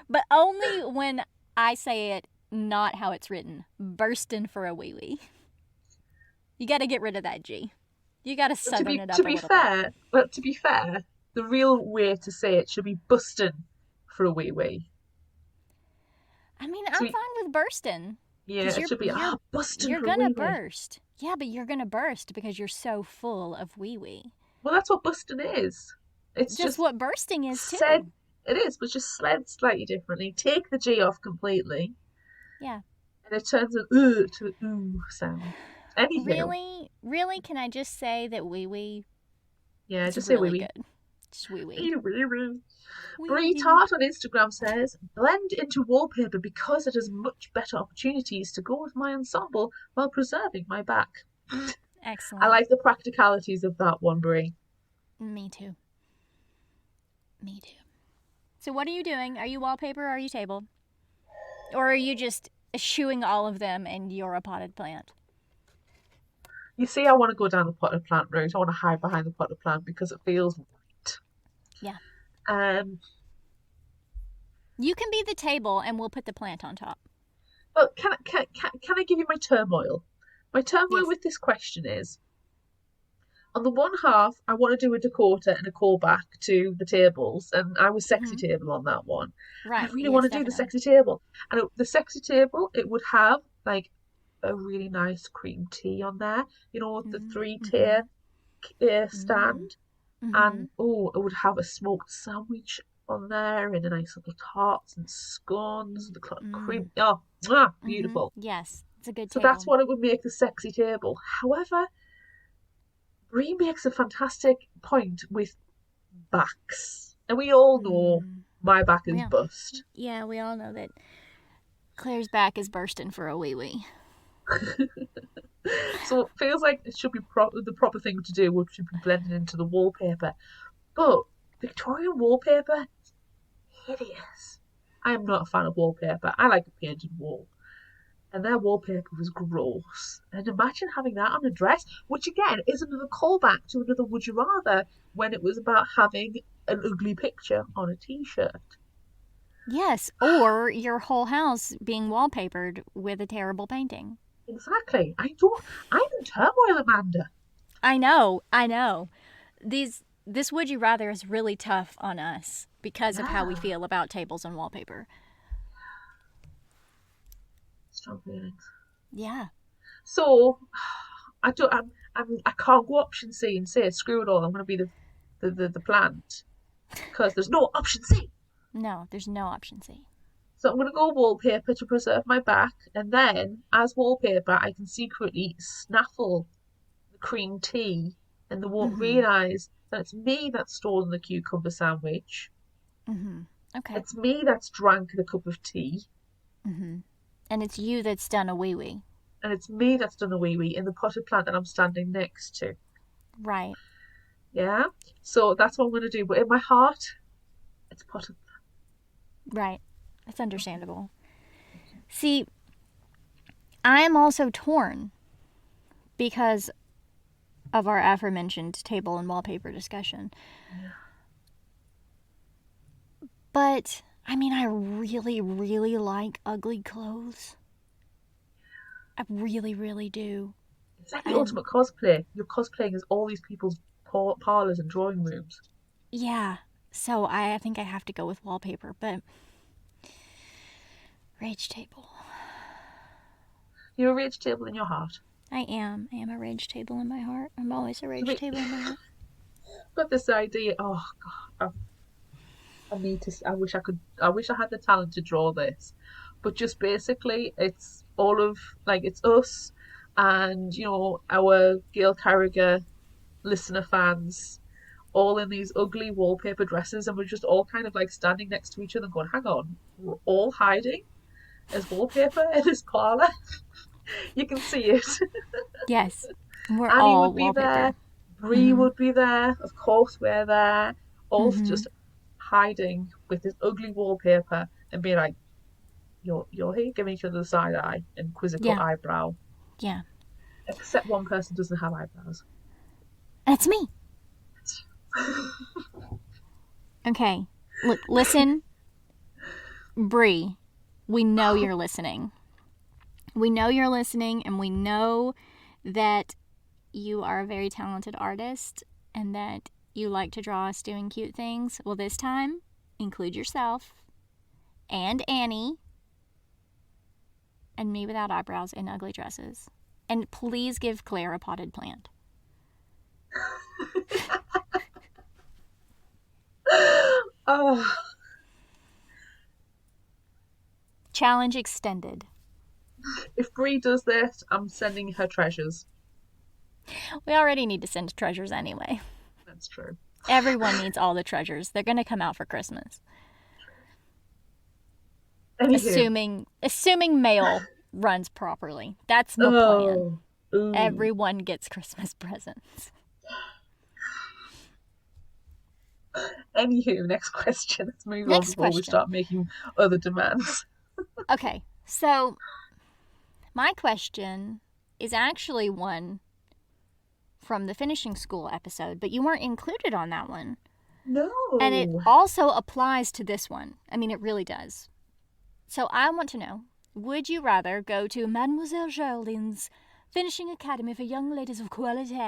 But only when I say it, not how it's written. Bursting for a wee-wee. You got to get rid of that G. You got to southern it up a little bit. But to be fair, the real way to say it should be busting for a wee-wee. I mean, I'm fine with bursting. Yeah, it should be busting for a wee-wee. You're going to burst. Yeah, but you're going to burst because you're so full of wee-wee. Well, that's what busting is. It's just what bursting is, too. It is, but just said slightly differently. Take the G off completely. Yeah. And it turns an to an ooh sound. Anywho. Really, can I just say that wee-wee? Yeah, just say wee-wee. Good. Just wee-wee. Bree Tart on Instagram says, blend into wallpaper because it has much better opportunities to go with my ensemble while preserving my back. Excellent. I like the practicalities of that one, Bree. Me too. So what are you doing? Are you wallpaper or are you table? Or are you just eschewing all of them and you're a potted plant? You see, I want to go down the potted plant route. I want to hide behind the potted plant because it feels right. Yeah. You can be the table and we'll put the plant on top. Well, can I give you my turmoil? My turmoil with this question is, on the one half, I want to do a Dakota and a callback to the tables, and I was sexy table on that one. Right. I really want to do the sexy table. And the sexy table, it would have like a really nice cream tea on there, the 3-tier stand. And it would have a smoked sandwich on there and a nice little tarts and scones and the cream. Oh, beautiful. Yes, it's a good table. So table. that's what it would make the sexy table. However, Bree makes a fantastic point with backs. And we all know my back is bust. Yeah, we all know that Claire's back is bursting for a wee-wee. So it feels like it should be the proper thing to do, which should be blended into the wallpaper. But Victorian wallpaper, hideous. I am not a fan of wallpaper. I like a painted wall. And their wallpaper was gross. And imagine having that on a dress, which again is another callback to another Would You Rather, when it was about having an ugly picture on a t-shirt. Yes, or your whole house being wallpapered with a terrible painting. Exactly. I'm in turmoil, Amanda. I know. This Would You Rather is really tough on us because of how we feel about tables and wallpaper. Strong feelings. Yeah. So I can't go option C and say screw it all. I'm going to be the plant because there's no option C. No, there's no option C. So I'm going to go wallpaper to preserve my back, and then as wallpaper I can secretly snaffle the cream tea, and they won't realise that it's me that's stolen the cucumber sandwich. Okay. It's me that's drank the cup of tea. And it's you that's done a wee-wee. And it's me that's done a wee-wee in the potted plant that I'm standing next to. Right. Yeah? So that's what I'm going to do. But in my heart, it's potted plant. Right. That's understandable. See, I am also torn because of our aforementioned table and wallpaper discussion. Yeah. But, I mean, I really, really like ugly clothes. I really, really do. It's like the ultimate cosplay. You're cosplaying as all these people's parlours and drawing rooms. Yeah. So I think I have to go with wallpaper, but rage table. You're a rage table in your heart. I am. I am a rage table in my heart. I'm always a rage table in my heart. But this idea, oh God, I wish I had the talent to draw this. But just basically, it's all of, like, it's us and, you know, our Gail Carriger listener fans all in these ugly wallpaper dresses, and we're just all kind of like standing next to each other and going, hang on, we're all hiding as wallpaper in this parlour. You can see it. Yes, we're Annie all would be wallpaper. there. Bree would be there. Of course, we're there. All just hiding with this ugly wallpaper and being like, you're here, giving each other the side eye and quizzical eyebrow. Yeah. Except one person doesn't have eyebrows. It's me. Okay. Look, listen. Bree, we know you're listening. We know you're listening, and we know that you are a very talented artist and that you like to draw us doing cute things. Well, this time, include yourself and Annie and me without eyebrows in ugly dresses. And please give Claire a potted plant. Oh. Challenge extended. If Bree does this, I'm sending her treasures. We already need to send treasures anyway. That's true. Everyone needs all the treasures. They're going to come out for Christmas. Anywho. Assuming mail runs properly. That's the plan. Ooh. Everyone gets Christmas presents. Anywho, next question. Let's move on before we start making other demands. Okay, so my question is actually one from the finishing school episode, but you weren't included on that one. No. And it also applies to this one. I mean, it really does. So I want to know, would you rather go to Mademoiselle Geraldine's Finishing Academy for Young Ladies of Quality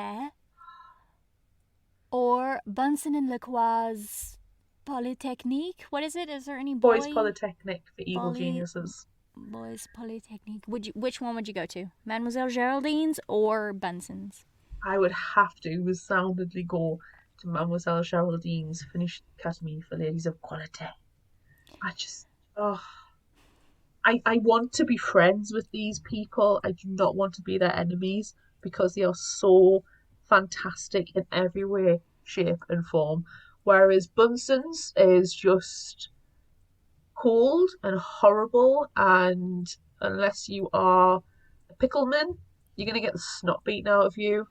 or Bunsen and Lacroix's Polytechnique? What is it? Is there any Boys Polytechnique for evil geniuses. Boys Polytechnique. Which one would you go to? Mademoiselle Geraldine's or Bunsen's? I would have to resoundingly go to Mademoiselle Geraldine's Finishing Academy for Ladies of Quality. I want to be friends with these people. I do not want to be their enemies because they are so fantastic in every way, shape and form. Whereas Bunsen's is just cold and horrible, and unless you are a pickleman, you're going to get the snot beaten out of you.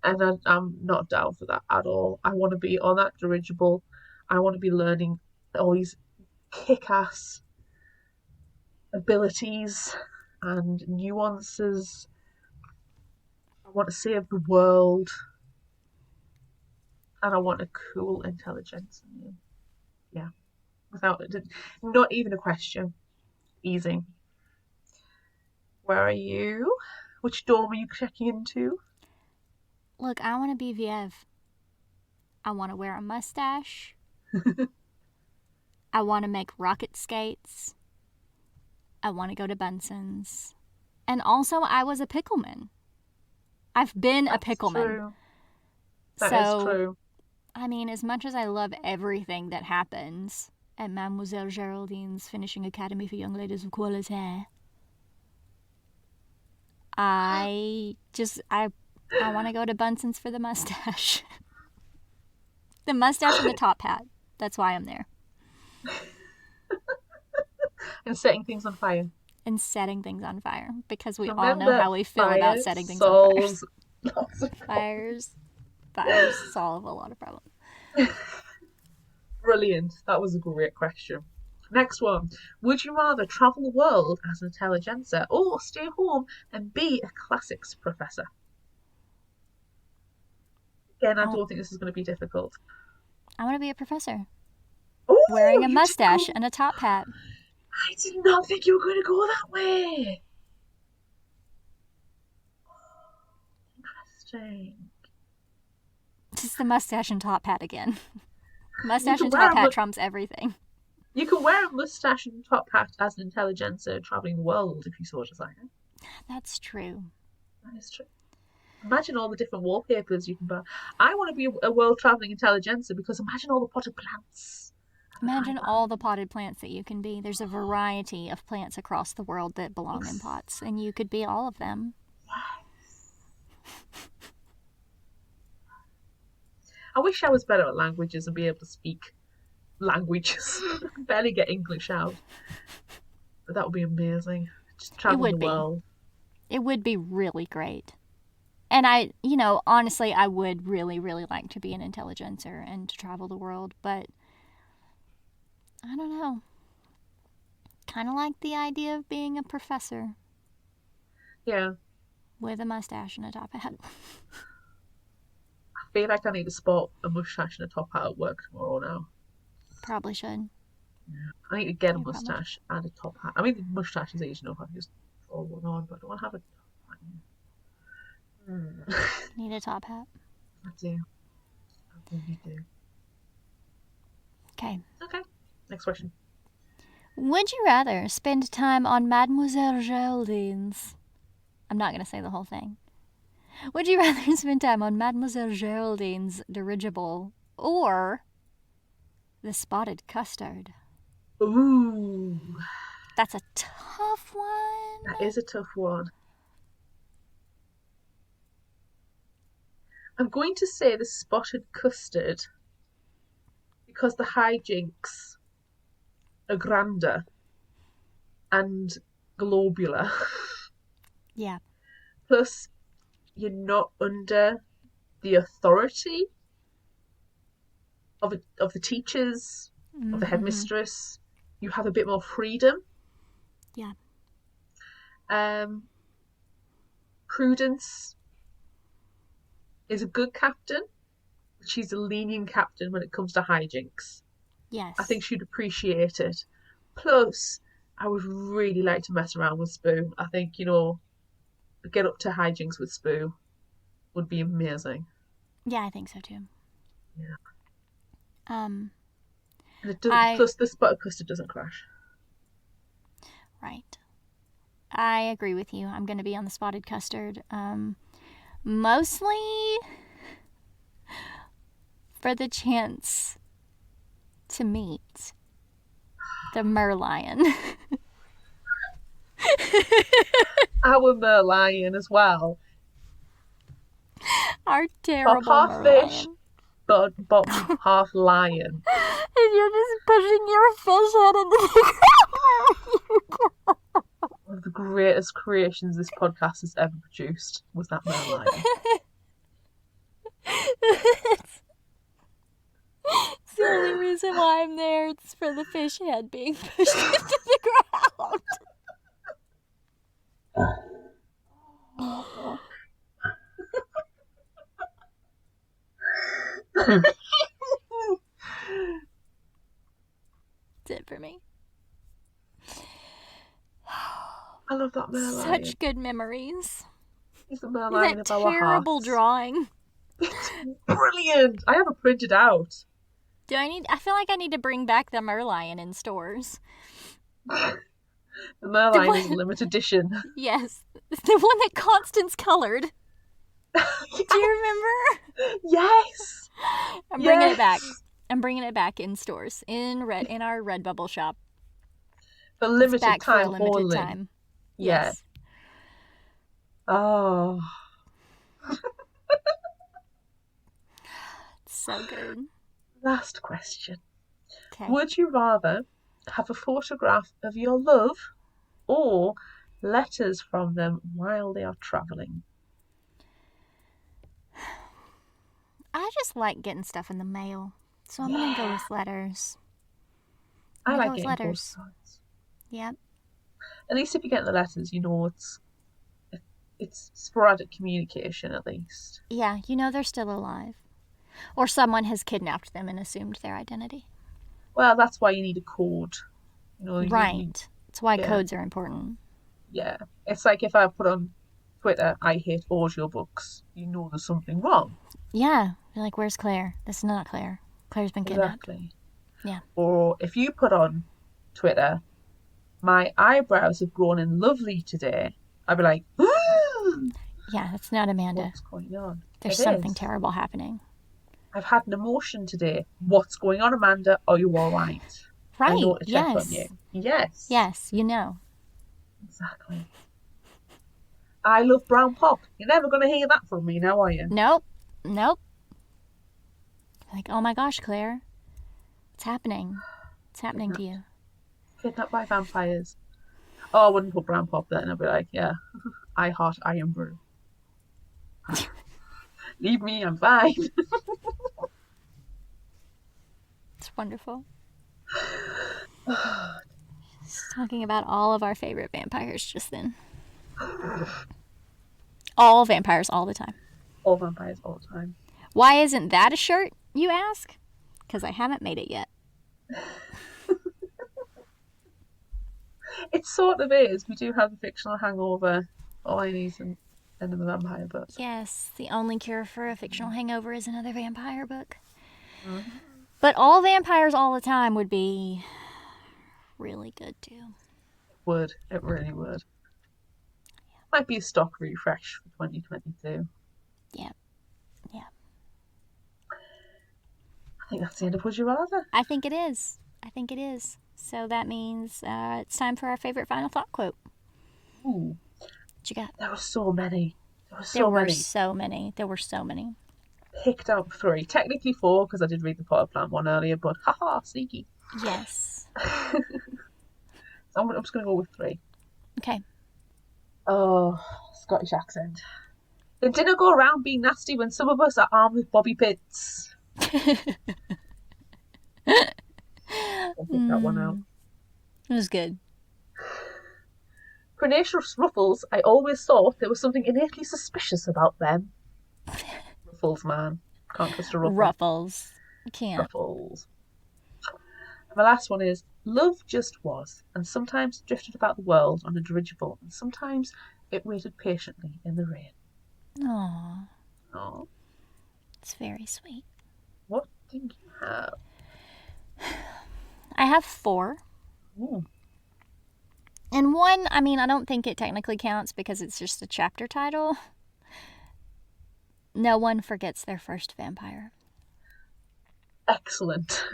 And I'm not down for that at all. I want to be on that dirigible. I want to be learning all these kick-ass abilities and nuances. I want to save the world. And I want a cool intelligence. Yeah. Not even a question. Easy. Where are you? Which dorm are you checking into? Look, I want to be Viev. I want to wear a mustache. I want to make rocket skates. I want to go to Bunsen's. And also, I was a pickleman. I've been a pickleman. True. That is true. I mean, as much as I love everything that happens at Mademoiselle Geraldine's Finishing Academy for Young Ladies of Quality, I want to go to Bunsen's for the mustache. The mustache and the top hat. That's why I'm there. And setting things on fire. And setting things on fire. Because we all know how we feel about setting things on fire. Fires solve a lot of problems. Brilliant. That was a great question. Next one. Would you rather travel the world as an intelligentsia or stay home and be a classics professor? Again, I don't think this is going to be difficult. I want to be a professor. Ooh, wearing a mustache and a top hat. I did not think you were going to go that way. Interesting. It's the mustache and top hat again. Mustache and top hat trumps everything. You can wear a mustache and top hat as an intelligencer travelling the world if you so desire. That's true. That is true. Imagine all the different wallpapers you can buy. I want to be a world-travelling intelligencer because imagine all the potted plants. Imagine all the potted plants that you can be. There's a variety of plants across the world that belong in pots, and you could be all of them. Yes. I wish I was better at languages and be able to speak languages. I can barely get English out. But that would be amazing. Just travel the world. It would be really great. And honestly, I would really, really like to be an intelligencer and to travel the world, but I don't know. Kind of like the idea of being a professor. Yeah. With a mustache and a top hat. I feel like I need to spot a mustache and a top hat at work tomorrow now. Probably should. Yeah. I need to get a mustache and a top hat. I mean, the mustache is easy enough. I can just throw one on, but I don't want to have a top hat. Need a top hat? I do. I really do. Okay. Next question. Would you rather spend time on Mademoiselle Geraldine's... I'm not going to say the whole thing. Would you rather spend time on Mademoiselle Geraldine's dirigible or the spotted custard? Ooh. That's a tough one. That is a tough one. I'm going to say the spotted custard because the hijinks are grander and globular. Yeah. Plus, you're not under the authority of the teachers, of the headmistress. You have a bit more freedom. Yeah. Prudence is a good captain. She's a lenient captain when it comes to hijinks. Yes. I think she'd appreciate it. Plus, I would really like to mess around with Spoo. I think, get up to hijinks with Spoo would be amazing. Yeah, I think so too. Yeah. And plus, the spotted custard doesn't crash. Right. I agree with you. I'm going to be on the spotted custard. Mostly for the chance to meet the merlion. Our merlion as well. Our terrible half merlion. Fish, but half lion. And you're just pushing your fish head into the ground. One of the greatest creations this podcast has ever produced was that merlion. It's the only reason why I'm there. It's for the fish head being pushed into the ground. That's it for me. I love that merlion. Such good memories. He's the merlion of our hearts. That terrible drawing. Brilliant. I have it printed out. I feel like I need to bring back the merlion in stores. The merlion is limited edition. Yes. The one that Constance colored. Yes. Do you remember? Yes. I'm bringing it back. I'm bringing it back in stores. In our Redbubble shop. For limited back time for a limited only. time. Yeah. Yes. Oh. So good. Last question. Okay. Would you rather have a photograph of your love or letters from them while they are travelling? I just like getting stuff in the mail. So I'm going to go with letters. I like getting letters. Yep. At least if you get the letters, it's sporadic communication at least. Yeah, they're still alive. Or someone has kidnapped them and assumed their identity. Well, that's why you need a code. Right. That's why codes are important. Yeah. It's like if I put on Twitter, I hate audiobooks, there's something wrong. Yeah. You're like, where's Claire? This is not Claire. Claire's been kidnapped. Exactly. Yeah. Or if you put on Twitter, my eyebrows have grown in lovely today, I'd be like, yeah, that's not Amanda. What's going on? There's something terrible happening. I've had an emotion today. What's going on, Amanda? Are you all right? Right. I know to check on you. Yes. Yes, you know. Exactly. I love brown pop. You're never going to hear that from me now, are you? Nope. Like, oh my gosh, Claire. What's happening? What's happening to you? Kidnapped by vampires. Oh, I wouldn't put brown pop then. I'd be like, yeah, I heart Iron Brew. Leave me, I'm fine. It's wonderful. Just talking about all of our favorite vampires just then. All vampires all the time. All vampires all the time. Why isn't that a shirt, you ask? Because I haven't made it yet. It sort of is. We do have the fictional hangover, Olinies and the vampire book. Yes, the only cure for a fictional hangover is another vampire book. Mm-hmm. But all vampires all the time would be really good too. It really would. Might be a stock refresh for 2022. Yeah. I think that's the end of Would You Rather. I think it is. So that means it's time for our favorite final thought quote. Ooh. What you got? There were so many. There were so many. Picked out 3. Technically 4 because I did read the Potter Plant one earlier, but haha, sneaky. Yes. So I'm just going to go with 3. Okay. Oh, Scottish accent. It didn't go around being nasty when some of us are armed with bobby pits. I'll pick that one out. It was good. Pernicious Ruffles, I always thought there was something innately suspicious about them. Ruffles, man. Can't trust a ruffle. Ruffles. Can't. Ruffles. And my last one is, love just was, and sometimes drifted about the world on a dirigible, and sometimes it waited patiently in the rain. Aww. It's very sweet. What do you have? I have 4. Ooh. And one, I don't think it technically counts because it's just a chapter title. No one forgets their first vampire. Excellent.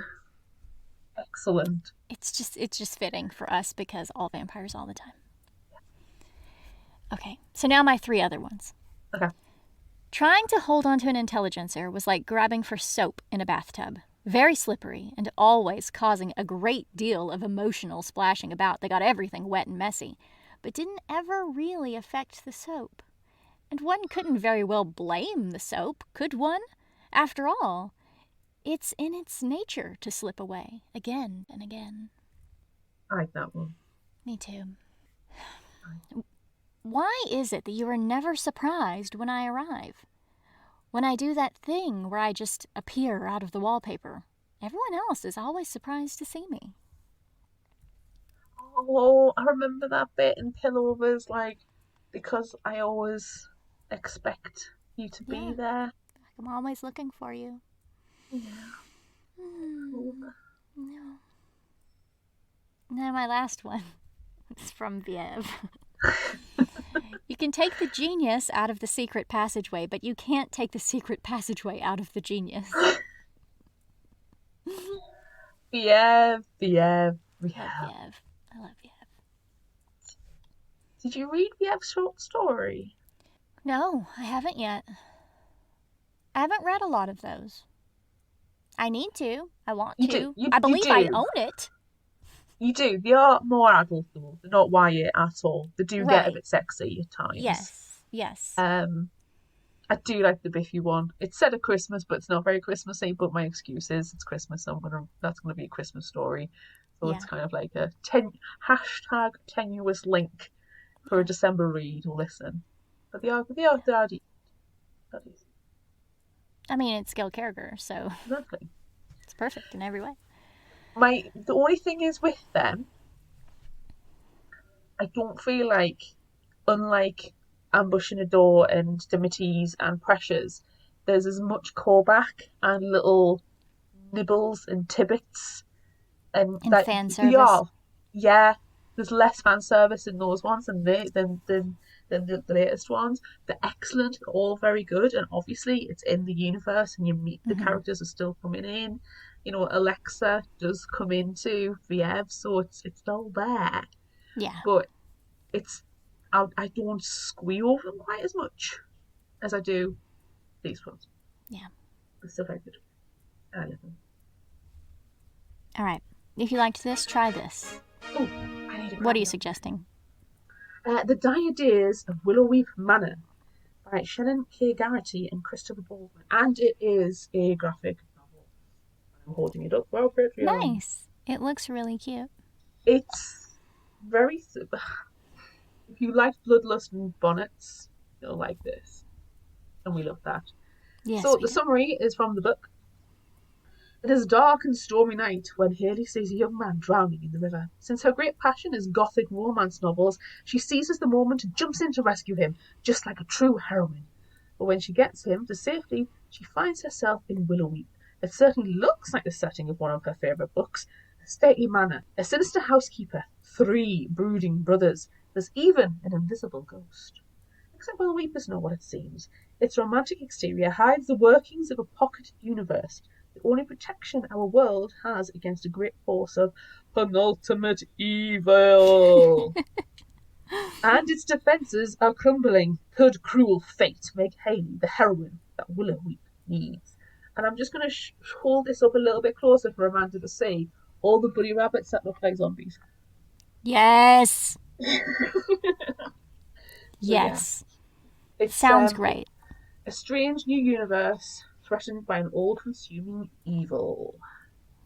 It's just fitting for us because all vampires all the time. Okay, so now my 3 other ones. Okay. Trying to hold on to an intelligencer was like grabbing for soap in a bathtub. Very slippery and always causing a great deal of emotional splashing about that got everything wet and messy, but didn't ever really affect the soap. And one couldn't very well blame the soap, could one? After all, it's in its nature to slip away again and again. I like that one. Me too. Why is it that you are never surprised when I arrive? When I do that thing where I just appear out of the wallpaper, everyone else is always surprised to see me. Oh, I remember that bit in Pillovers, because I always expect you to be there. I'm always looking for you. Yeah. No. Now my last one is from Viev. You can take the genius out of the secret passageway, but you can't take the secret passageway out of the genius. Viev. I love Viev. Did you read Viev's short story? No, I haven't yet. I haven't read a lot of those. I need to. I want to. I believe I own it. You do. They are more adult though. They're not YA at all. They do get a bit sexy at times. Yes. I do like the Biffy one. It's set at Christmas, but it's not very Christmassy. But my excuse is it's Christmas, so that's gonna be a Christmas story. So it's kind of like a hashtag tenuous link for a December read or listen. But they are decent. I mean, it's Gail Carriger, so Exactly. It's perfect in every way. The only thing is with them, I don't feel like, unlike Ambush in a Door and Dimities and Pressures, there's as much callback and little nibbles and tidbits and that fan they service. are. Yeah, there's less fan service in those ones than the latest ones. They're excellent, they're all very good, and obviously it's in the universe and you meet the characters are still coming in. You know, Alexa does come into Viev, so it's all there. Yeah. But I don't squee over them quite as much as I do these ones. Yeah. They're still very good. I love them. All right. If you liked this, try this. Oh, I need a What are you suggesting? The Dire Days of Willowweep Manor by Shannon K. Garrity and Christopher Baldwin. And it is a graphic novel. I'm holding it up. Well, Patreon. Nice. It looks really cute. It's very... If you like Bloodlust and Bonnets, you'll like this. And we love that. Yes, so the summary is from the book. It is a dark and stormy night when Haley sees a young man drowning in the river. Since her great passion is gothic romance novels, she seizes the moment and jumps in to rescue him, just like a true heroine. But when she gets him to safety, she finds herself in Willowweep. It certainly looks like the setting of one of her favourite books. A stately manor, a sinister housekeeper, 3 brooding brothers. There's even an invisible ghost. Except Willowweep is not what it seems. Its romantic exterior hides the workings of a pocket universe. The only protection our world has against a great force of penultimate evil. And its defences are crumbling. Could cruel fate make Haley the heroine that Willowweep needs? And I'm just going to hold this up a little bit closer for Amanda to see all the bunny rabbits that look like zombies. Yes. Yes. Yeah. It sounds great. A strange new universe threatened by an all-consuming evil.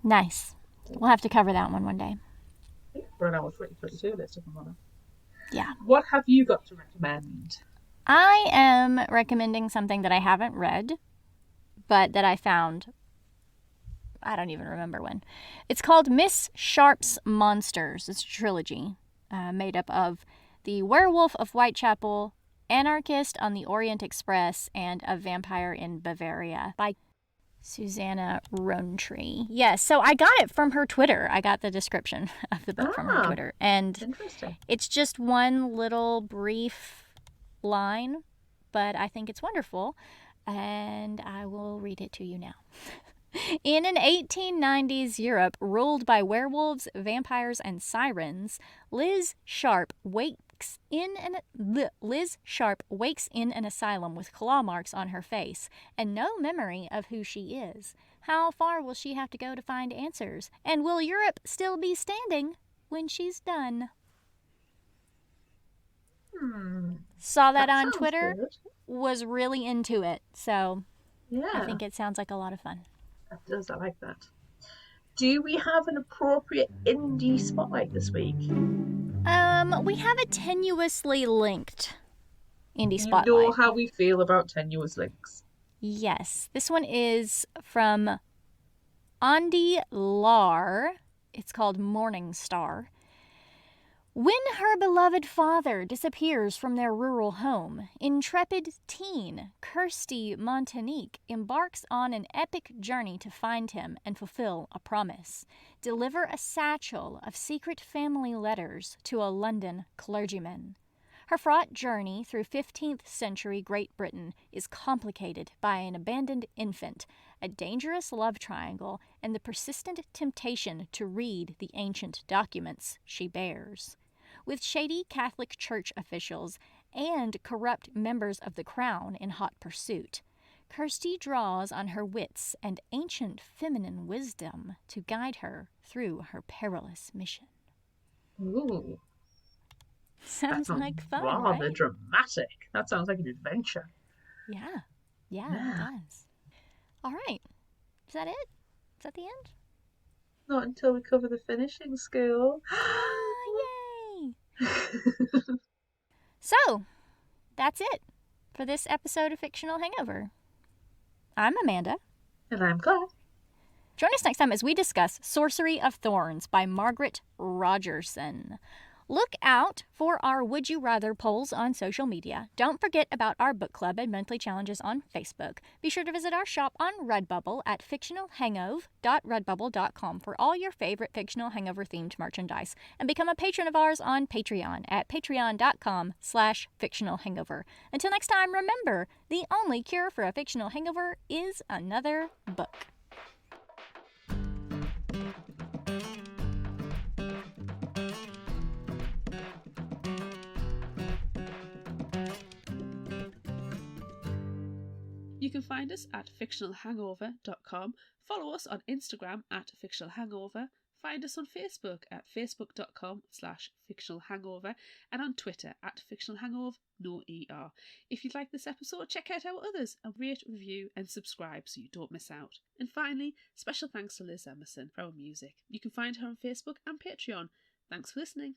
Nice. We'll have to cover that one day. Yeah, we're now 2022 list, if I'm honest. Yeah. What have you got to recommend? I am recommending something that I haven't read, but that I found, I don't even remember when. It's called Miss Sharp's Monsters. It's a trilogy made up of The Werewolf of Whitechapel, Anarchist on the Orient Express, and A Vampire in Bavaria by Susanna Rowntree. Yes, so I got it from her Twitter. I got the description of the book from her Twitter. And interesting. It's just one little brief line, but I think it's wonderful. And I will read it to you now. In an 1890s Europe ruled by werewolves, vampires, and sirens, Liz Sharp wakes in an asylum with claw marks on her face and no memory of who she is. How far will she have to go to find answers? And will Europe still be standing when she's done? Saw that on Twitter. Good. Was really into it. So yeah. I think it sounds like a lot of fun. That does. I like that. Do we have an appropriate indie spotlight this week? We have a tenuously linked indie spotlight. You know how we feel about tenuous links. Yes. This one is from Andi Lar. It's called Morning Star. When her beloved father disappears from their rural home, intrepid teen Kirsty Montanique embarks on an epic journey to find him and fulfill a promise. Deliver a satchel of secret family letters to a London clergyman. Her fraught journey through 15th century Great Britain is complicated by an abandoned infant, a dangerous love triangle, and the persistent temptation to read the ancient documents she bears. With shady Catholic Church officials and corrupt members of the Crown in hot pursuit, Kirsty draws on her wits and ancient feminine wisdom to guide her through her perilous mission. Ooh. Sounds like fun, rather right? Dramatic. That sounds like an adventure. Yeah, it does. All right. Is that it? Is that the end? Not until we cover the finishing school. Yay! So, that's it for this episode of Fictional Hangover. I'm Amanda. And I'm Claire. Join us next time as we discuss Sorcery of Thorns by Margaret Rogerson. Look out for our Would You Rather polls on social media. Don't forget about our book club and monthly challenges on Facebook. Be sure to visit our shop on Redbubble at fictionalhangover.redbubble.com for all your favorite Fictional Hangover themed merchandise. And become a patron of ours on Patreon at patreon.com/fictionalhangover. Until next time, remember, the only cure for a fictional hangover is another book. You can find us at fictionalhangover.com, follow us on Instagram at fictionalhangover, find us on Facebook at facebook.com/fictionalhangover, and on Twitter at fictionalhangover, no ER. If you'd like this episode, check out our others and rate, review and subscribe so you don't miss out. And finally, special thanks to Liz Emerson for our music. You can find her on Facebook and Patreon. Thanks for listening.